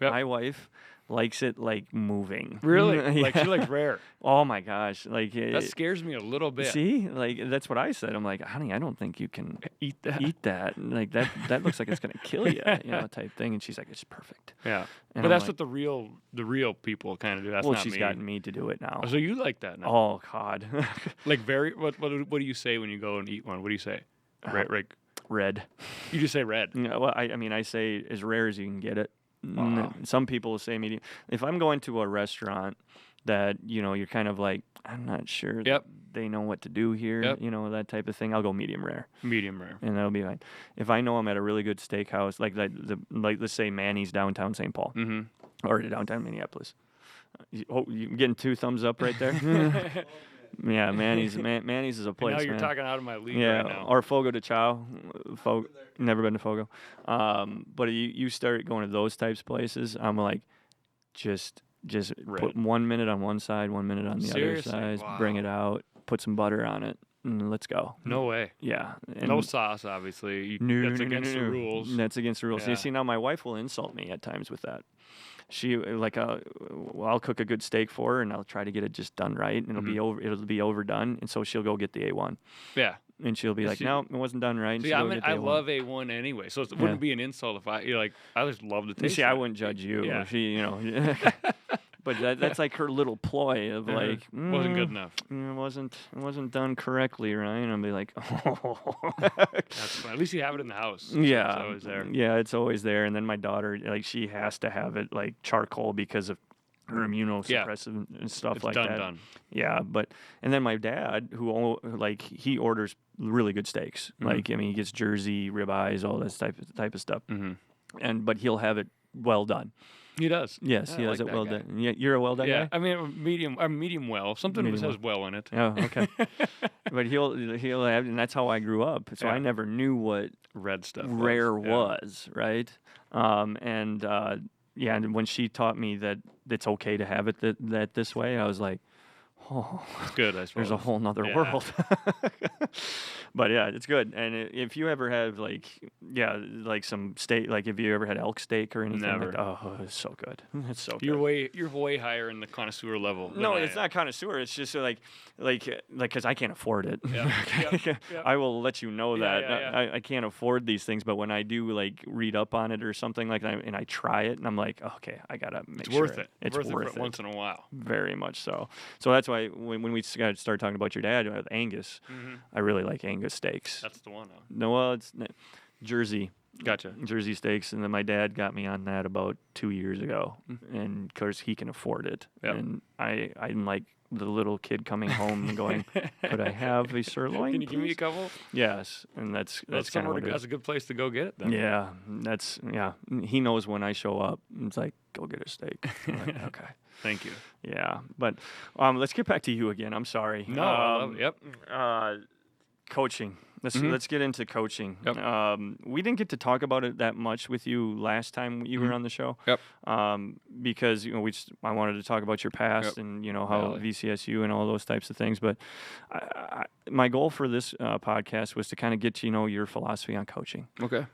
My wife likes it like moving. Really? Yeah. Like she likes rare. Oh my gosh! Like That scares me a little bit. See, like that's what I said. I'm like, honey, I don't think you can Eat that. Eat that. And, like that looks like it's gonna kill you, type thing. And she's like, it's perfect. Yeah. And But I'm that's like, what the real people kind of do. That's well, not she's me. gotten me to do it now. Oh, so you like that now? Oh God. Like what do you say when you go and eat one? What do you say? Red. You just say red. Well, I mean, I say as rare as you can get it. Wow. Some people say medium. If I'm going to a restaurant that, you're kind of like, I'm not sure Yep. they know what to do here, Yep. That type of thing, I'll go medium rare. Medium rare. And that'll be fine. If I know I'm at a really good steakhouse, like let's say Manny's downtown St. Paul or downtown Minneapolis. You getting 2 thumbs up right there? Yeah, Manny's is a place. Now you're man. talking out of my league Yeah, right now. or Fogo de Chao. Never been to Fogo. But you start going to those types of places, I'm like, just put 1 minute on one side, 1 minute on the Seriously? other side, Wow. bring it out, put some butter on it, and let's go. No way. Yeah. And No sauce, obviously. That's against the rules. That's against the rules. Yeah. You see, now my wife will insult me at times with that. She I'll cook a good steak for her, and I'll try to get it just done right, and it'll be overdone, and so she'll go get the A1. Yeah. And she'll be like, no, it wasn't done right. And See, I love A1 anyway, so it wouldn't be an insult if I just love the taste. See, I wouldn't judge you. Yeah. She, but that's like her little ploy of like, wasn't good enough. It wasn't done correctly, Ryan. I'll be like, oh. That's fine. At least you have it in the house. Yeah, It's always there. Yeah, it's always there. And then my daughter, like, she has to have it like charcoal because of her immunosuppressive and stuff It's like done, that. done. Yeah, and then my dad, who he orders really good steaks. Like, I mean, he gets Jersey, ribeyes, all this type of stuff. But he'll have it well done. He does. Yes, he has it well done. Yeah, you're a well done guy. I mean, medium well. Something that says well in it. Oh, okay. But he'll have, and that's how I grew up. So I never knew what red stuff rare was, right? And when she taught me that it's okay to have it that this way, I was like, oh, it's good. I suppose there's a whole nother world. But yeah, it's good. And if you ever have like some steak, like if you ever had elk steak or anything, Never. like that, oh, it's so good. It's so You're good. You're way higher in the connoisseur level. No, it's not connoisseur. It's just like because I can't afford it. Yeah. Yep. I will let you know that Yeah. I can't afford these things. But when I do like read up on it or something like that, and I try it, and I'm like, okay, I gotta make It's sure worth it. It's worth it once in a while. Very much so. So that's why when we started talking about your dad with Angus, I really like Angus steaks. That's the one. Huh? No, well, it's Jersey. Gotcha. Jersey steaks, and then my dad got me on that about 2 years ago, and of course he can afford it. Yep. And I'm like the little kid coming home and going, "Could I have a sirloin? Can you give me a please?" couple? Yes, and that's kind of what it That's is. a good place to go get it. Then. Yeah, he knows when I show up. It's like, go get a steak. I'm like, okay. Thank you. Yeah, but let's get back to you again. I'm sorry. No, I love it. Yep. Coaching. Let's get into coaching. Yep. We didn't get to talk about it that much with you last time you were on the show. Yep. Because I wanted to talk about your past and how VCSU and all those types of things. But my goal for this podcast was to kind of get to know your philosophy on coaching. Okay.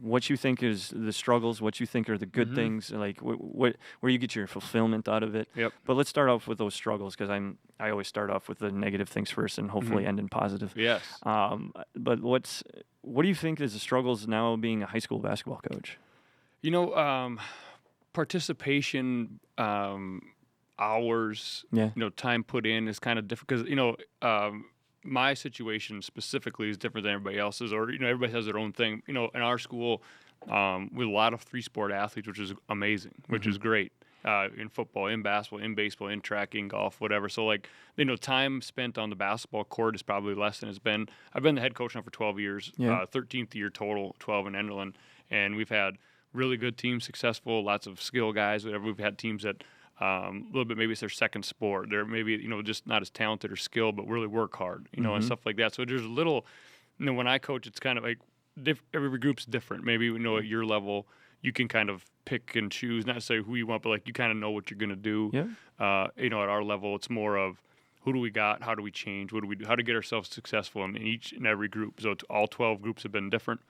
What you think is the struggles, what you think are the good things, like what where you get your fulfillment out of it. Yep. But let's start off with those struggles because I always start off with the negative things first and hopefully end in positive. Yes. But what do you think is the struggles now being a high school basketball coach? Participation hours. Yeah. Time put in is kind of different because my situation specifically is different than everybody else's, or everybody has their own thing. In our school, with a lot of 3-sport athletes, which is amazing, which is great. In football, in basketball, in baseball, in track, in golf, whatever. So time spent on the basketball court is probably less than it's been. I've been the head coach now for 12 years, 13th year total, 12 in Enderlin, and we've had really good teams, successful, lots of skill guys, whatever. We've had teams that a little bit, maybe it's their second sport. They're maybe, just not as talented or skilled, but really work hard, and stuff like that. So there's a little, when I coach, it's kind of like every group's different. Maybe, at your level, you can kind of pick and choose, not necessarily who you want, but like you kind of know what you're going to do. Yeah. At our level, it's more of who do we got? How do we change? What do we do? How to get ourselves successful in each and every group? So all 12 groups have been different.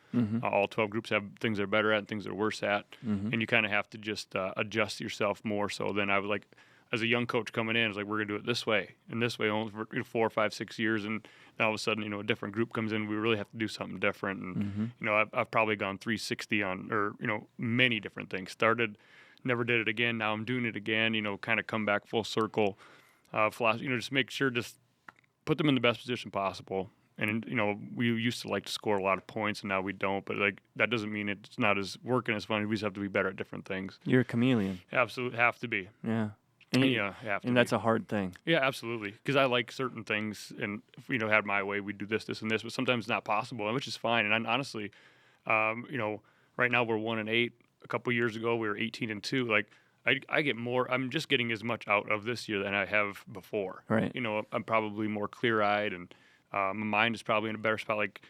All 12 groups have things they're better at and things they're worse at. And you kind of have to just adjust yourself more so than I would like. As a young coach coming in, it's like, we're going to do it this way and this way only for 4, 5, 6 years. And then all of a sudden, a different group comes in. We really have to do something different. And, I've probably gone 360 on, many different things. Started, never did it again. Now I'm doing it again, kind of come back full circle. Just make sure, just put them in the best position possible. And, we used to like to score a lot of points and now we don't, but like, that doesn't mean it's not as working as fun. We just have to be better at different things. You're a chameleon. Absolutely. Have to be. Yeah. And that's a hard thing. Yeah, absolutely. Because I like certain things, and if had my way, we'd do this, this, and this. But sometimes it's not possible, which is fine. And honestly, right now we're 1-8. A couple years ago we were 18-2. Like I get more. I'm just getting as much out of this year than I have before. Right. I'm probably more clear-eyed, and my mind is probably in a better spot. Like,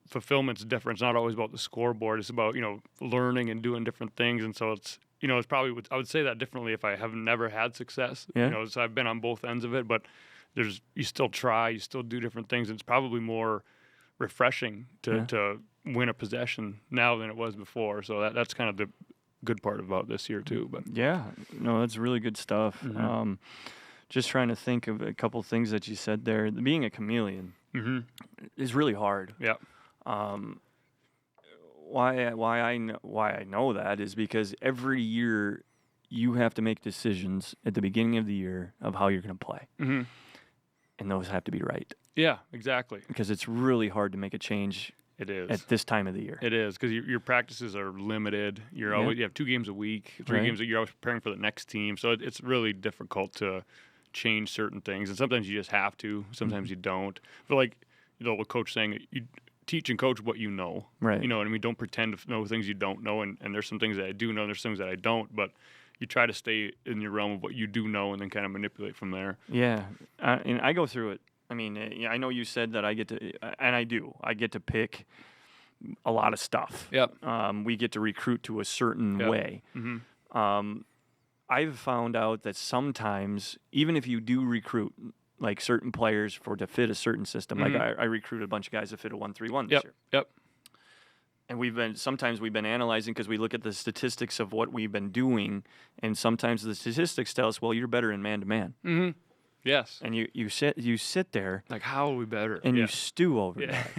fulfillment's different. It's not always about the scoreboard. It's about learning and doing different things, and so it's. It's probably, I would say that differently if I have never had success. Yeah. So I've been on both ends of it, but you still try, you still do different things. It's probably more refreshing to win a possession now than it was before. So that's kind of the good part about this year too. But yeah, no, that's really good stuff. Just trying to think of a couple things that you said there. Being a chameleon is really hard. Yeah. Why I know that is because every year you have to make decisions at the beginning of the year of how you're going to play, and those have to be right. Yeah, exactly. Because it's really hard to make a change. It is at this time of the year. It is because your practices are limited. You have 2 games a week, 3 games. You're always preparing for the next team, so it's really difficult to change certain things. And sometimes you just have to. Sometimes you don't. But like what coach saying, you teach and coach what you know. Right. You know what I mean? Don't pretend to know things you don't know. And there's some things that I do know, there's things that I don't, but you try to stay in your realm of what you do know and then kind of manipulate from there. Yeah. And I go through it. I mean, I know you said that I get to, and I do. I get to pick a lot of stuff. Yep. We get to recruit to a certain way. I've found out that sometimes, even if you do recruit, like certain players to fit a certain system. Like I recruited a bunch of guys that fit a 1-3-1 this year. Yep. And sometimes we've been analyzing because we look at the statistics of what we've been doing, and sometimes the statistics tell us, well, you're better in man-to-man. Yes. And you sit there. Like, how are we better? And you stew over that.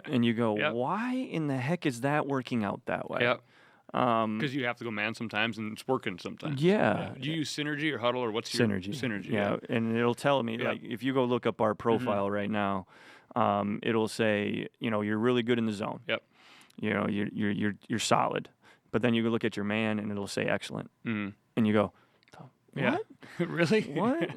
And you go, Yep. why in the heck is that working out that way? Yep. Because you have to go man sometimes, and it's working sometimes. Yeah. Do you use Synergy or Huddle, or what's your Synergy? Yeah, and it'll tell me, like, if you go look up our profile right now, it'll say, you're really good in the zone. Yep. You're solid. But then you go look at your man, and it'll say excellent. And you go, what? Yeah. Really? What?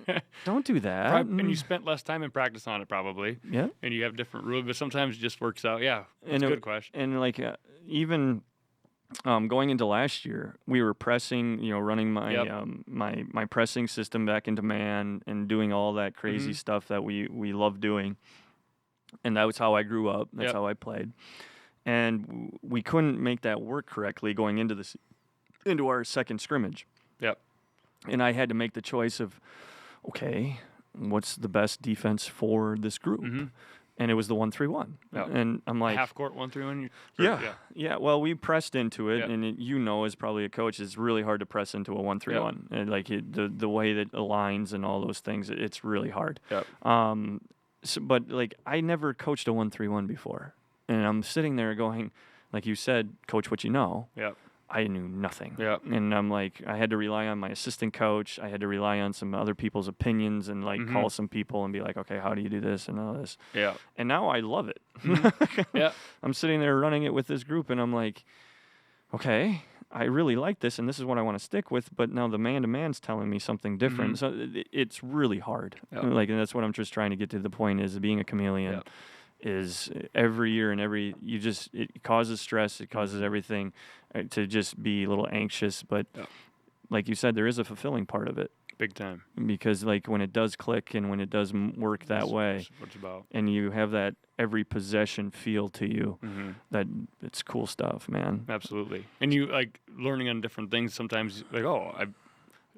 Don't do that. And you spent less time in practice on it, probably. Yeah. And you have different rules, but sometimes it just works out. Yeah. That's a good question. And like even going into last year, we were pressing, running my my pressing system back into man and doing all that crazy stuff that we love doing. And that was how I grew up. That's how I played. And we couldn't make that work correctly going into our second scrimmage. Yep. And I had to make the choice of, okay, what's the best defense for this group? And it was the 1-3-1. Yep. And I'm like, half court 1-3-1. Yeah. Well, we pressed into it, and as probably a coach, it's really hard to press into a 1-3-1. And like the way that aligns and all those things, it's really hard. Yep. But like I never coached a 1-3-1 before, and I'm sitting there going, like you said, coach what you know. Yep. I knew nothing. Yeah. And I'm like, I had to rely on my assistant coach. I had to rely on some other people's opinions and like call some people and be like, okay, how do you do this and all this? Yeah. And now I love it. Yeah. I'm sitting there running it with this group and I'm like, okay, I really like this and this is what I want to stick with. But now the man-to-man's telling me something different. So it's really hard. Yep. And that's what I'm just trying to get to the point is being a chameleon. Yep. Is every year and it causes stress, it causes everything to just be a little anxious, but like you said, there is a fulfilling part of it. Big time. Because like when it does click and when it does work that way, what it's about. And you have that every possession feel to you, that it's cool stuff, man. Absolutely. And you like learning on different things sometimes, like,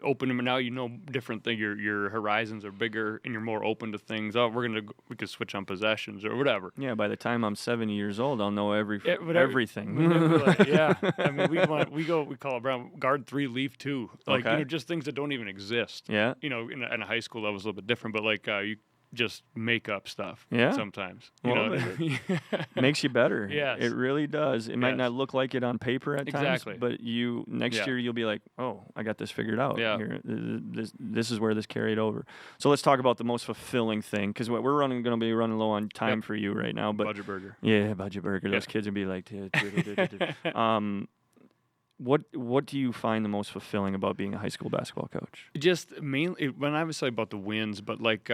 open them, and now you know different things. Your horizons are bigger, and you're more open to things. Oh, we could switch on possessions or whatever. Yeah, by the time I'm 70 years old, I'll know everything. Yeah, I mean, we call it around guard 3, leave 2. Like just things that don't even exist. Yeah. In a high school level is a little bit different, but like you just make up stuff. Yeah. Sometimes. Makes you better. Yes. It really does. It might not look like it on paper at times, but next year you'll be like, oh, I got this figured out. Yeah. Here, this is where this carried over. So let's talk about the most fulfilling thing, because we're going to be running low on time for you right now. But Budget Burger. Yeah, Budget Burger. Those kids will be like, What do you find the most fulfilling about being a high school basketball coach? Just mainly, when I was saying about the wins, but like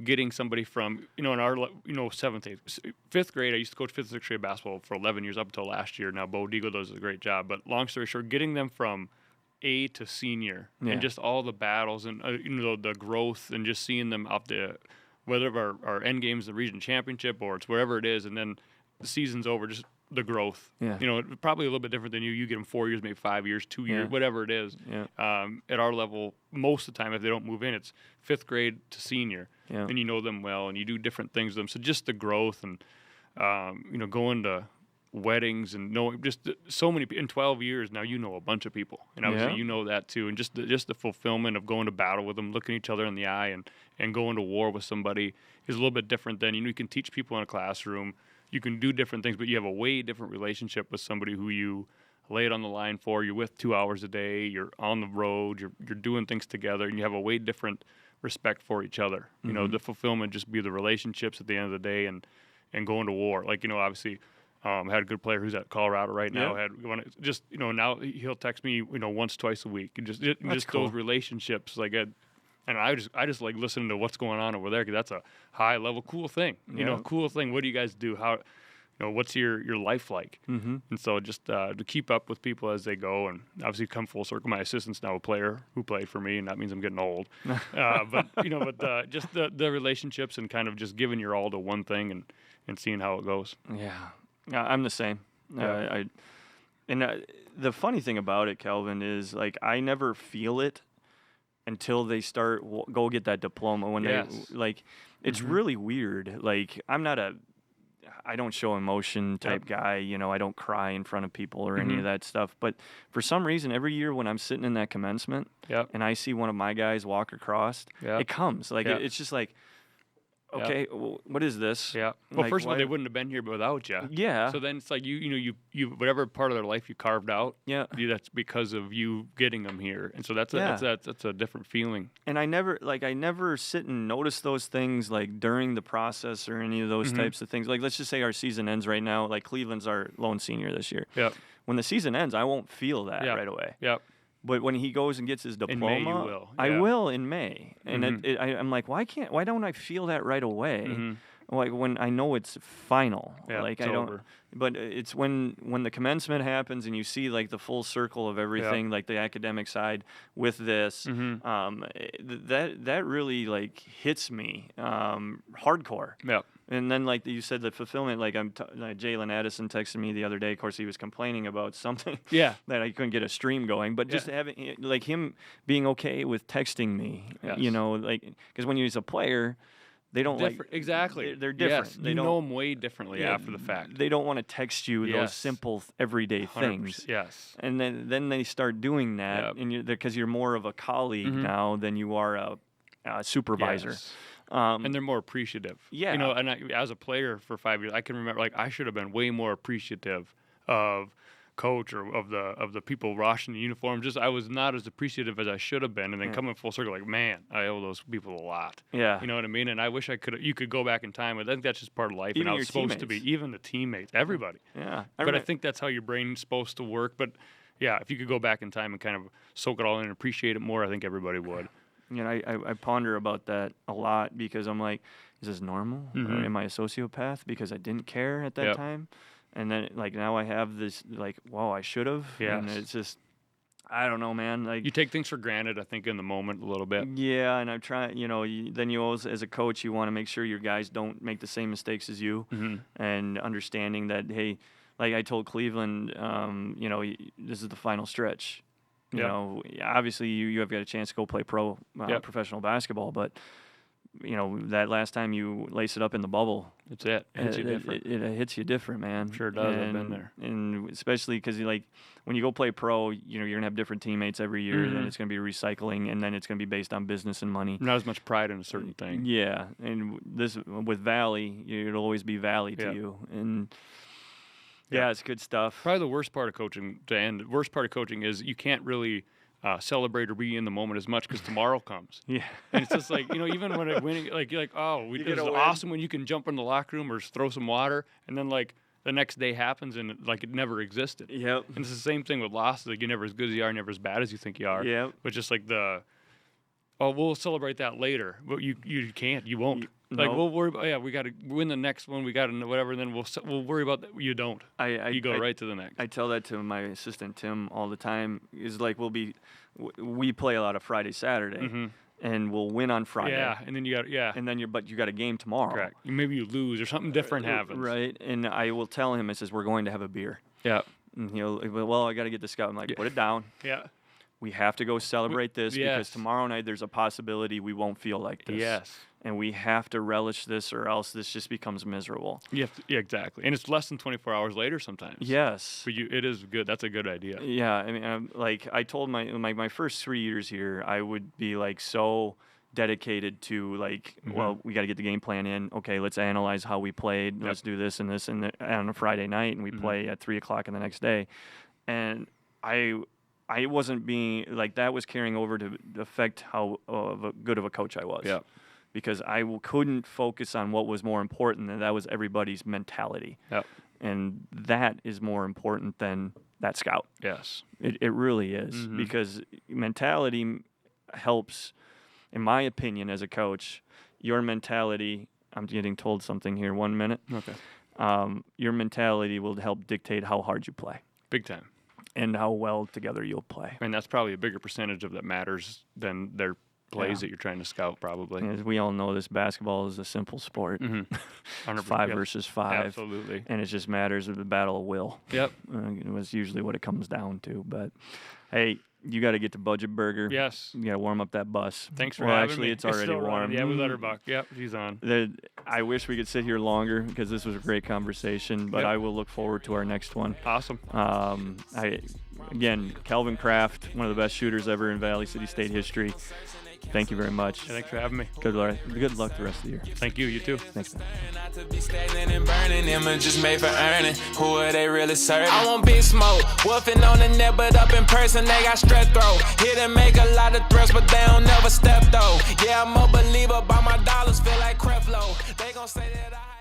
getting somebody from, in our, 7th, 8th, 5th grade, I used to coach 5th and 6th grade basketball for 11 years up until last year. Now, Bo Deagle does a great job. But long story short, getting them from A to senior and just all the battles and, the growth and just seeing them up the, whether our end game is the region championship or it's wherever it is, and then the season's over, just the growth. Yeah. Probably a little bit different than you. You get them 4 years, maybe 5 years, 2 years, whatever it is. Yeah. At our level, most of the time, if they don't move in, it's 5th grade to senior. Yeah. And you know them well, and you do different things with them. So just the growth and, going to weddings and knowing just so many in 12 years now, you know a bunch of people, and obviously you know that too. And just the fulfillment of going to battle with them, looking each other in the eye, and going to war with somebody is a little bit different than you can teach people in a classroom. You can do different things, but you have a way different relationship with somebody who you lay it on the line for. You're with 2 hours a day. You're on the road. You're doing things together, and you have a way different respect for each other. The fulfillment just be the relationships at the end of the day, and going to war. Like obviously, had a good player who's at Colorado right now. Now he'll text me once, twice a week, and just cool. Those relationships like. And I just like listening to what's going on over there, because that's a high level cool thing. Cool thing. What do you guys do? How, what's your life like? Mm-hmm. And so just to keep up with people as they go, and obviously come full circle. My assistant's now a player who played for me, and that means I'm getting old. Just the relationships and kind of just giving your all to one thing and seeing how it goes. Yeah, I'm the same. Yeah. The funny thing about it, Calvin, is like I never feel it until they start go get that diploma. When they like, it's really weird. Like I don't show emotion type guy. I don't cry in front of people or any of that stuff. But for some reason, every year when I'm sitting in that commencement and I see one of my guys walk across, it comes. Like it's just like, okay, well, what is this? Yeah. Well, first of all, they wouldn't have been here without you. Yeah. So then it's like you whatever part of their life you carved out. Yeah. That's because of you getting them here, and so that's a different feeling. And I never sit and notice those things like during the process or any of those types of things. Like let's just say our season ends right now. Like Cleveland's our lone senior this year. Yeah. When the season ends, I won't feel that right away. Yeah. But when he goes and gets his diploma, in May you will. Yeah. I will in May, and I'm like, why don't I feel that right away? Like when I know it's final, like it's I don't. Over. But it's when the commencement happens and you see like the full circle of everything, like the academic side with this, that really like hits me hardcore. Yeah. And then, like you said, the fulfillment, like Jalen Addison texted me the other day. Of course, he was complaining about something that I couldn't get a stream going. But just having, like him being okay with texting me, because when he's a player, they don't exactly. They're different. Yes, they know them way differently after the fact. They don't want to text you those simple everyday things. Yes. And then they start doing that, and because you're more of a colleague now than you are a supervisor. Yes. And they're more appreciative. Yeah. And as a player for 5 years, I can remember, like, I should have been way more appreciative of coach or of the people washing the uniforms. Just I was not as appreciative as I should have been. And then coming full circle, like, man, I owe those people a lot. Yeah. You know what I mean? And I wish you could go back in time. I think that's just part of life. Even and I your was supposed teammates. to be, even the teammates, everybody. Yeah. But I think that's how your brain's supposed to work. But yeah, if you could go back in time and kind of soak it all in and appreciate it more, I think everybody would. I ponder about that a lot because I'm like, is this normal? Or am I a sociopath because I didn't care at that time? And then like now I have this like, wow, I should have. Yes. And it's just, I don't know, man. Like you take things for granted, I think, in the moment a little bit. Yeah, and I'm trying. Then you always, as a coach, you want to make sure your guys don't make the same mistakes as you, and understanding that hey, like I told Cleveland, this is the final stretch. You know, obviously you have got a chance to go play professional basketball, but you know, that last time you lace it up in the bubble, it's it hits you different. It hits you different, man. Sure does. I've been there, and especially because like when you go play pro, you know, you're gonna have different teammates every year, and then it's gonna be recycling, and then it's gonna be based on business and money. Not as much pride in a certain thing. Yeah, and this with Valley, it'll always be Valley to you, and it's good stuff. Probably the worst part of coaching, the worst part of coaching is you can't really celebrate or be in the moment as much because tomorrow comes. Yeah. And it's just like, you know, even when it winning, like you're like, oh, this is awesome when you can jump in the locker room or throw some water, and then like the next day happens and like it never existed. Yep. And it's the same thing with losses. Like you're never as good as you are, never as bad as you think you are. Yep. But just like we'll celebrate that later. But you can't. You won't. Like we'll worry about we got to win the next one. We got to whatever. And then we'll worry about that. You don't. You go right to the next. I tell that to my assistant Tim all the time. Is like we play a lot of Friday Saturday, and we'll win on Friday. Yeah, and then you got and then you got a game tomorrow. Correct. Maybe you lose or something different happens. Right. And I will tell him. It says we're going to have a beer. Yeah. And he'll I got to get the scout. I'm like, put it down. Yeah. We have to go celebrate this because tomorrow night there's a possibility we won't feel like this. Yes. And we have to relish this or else this just becomes miserable. Yeah, exactly. And it's less than 24 hours later sometimes. Yes. But it is good. That's a good idea. Yeah. I mean, like I told my first 3 years here, I would be like so dedicated to like, well, we got to get the game plan in. Okay, let's analyze how we played. Let's do this and this and on a Friday night, and we play at 3:00 in the next day. And I wasn't being like that was carrying over to affect how good of a coach I was. Yeah. Because I couldn't focus on what was more important, and that was everybody's mentality. Yeah. And that is more important than that scout. Yes. It really is because mentality helps, in my opinion, as a coach. Your mentality. I'm getting told something here. 1 minute. Okay. Your mentality will help dictate how hard you play. Big time. And how well together you'll play. And that's probably a bigger percentage of that matters than their plays that you're trying to scout, probably. As we all know, this basketball is a simple sport. 5 versus 5. Absolutely. And it just matters of the battle of will. Yep. It was usually what it comes down to. But, hey, you got to get to Budget Burger. Yes. You got to warm up that bus. Thanks for having actually, me. it's already warm. Yeah, we let her buck. Yep, she's on. I wish we could sit here longer because this was a great conversation, but I will look forward to our next one. Awesome. Again, Calvin Kraft, one of the best shooters ever in Valley City State history. Thank you very much. Yeah, thanks for having me. Good luck the rest of the year. Thank you. You too. Thanks, man. Not to be stagnant and burning, images made for earning. Who are they really serving? I want big smoke, wolfing on the net, but up in person they got strep throat. Here to make a lot of threats, but they don't never step though. Yeah, I'm a believer, but my dollars feel like Creflo. They gon' say that I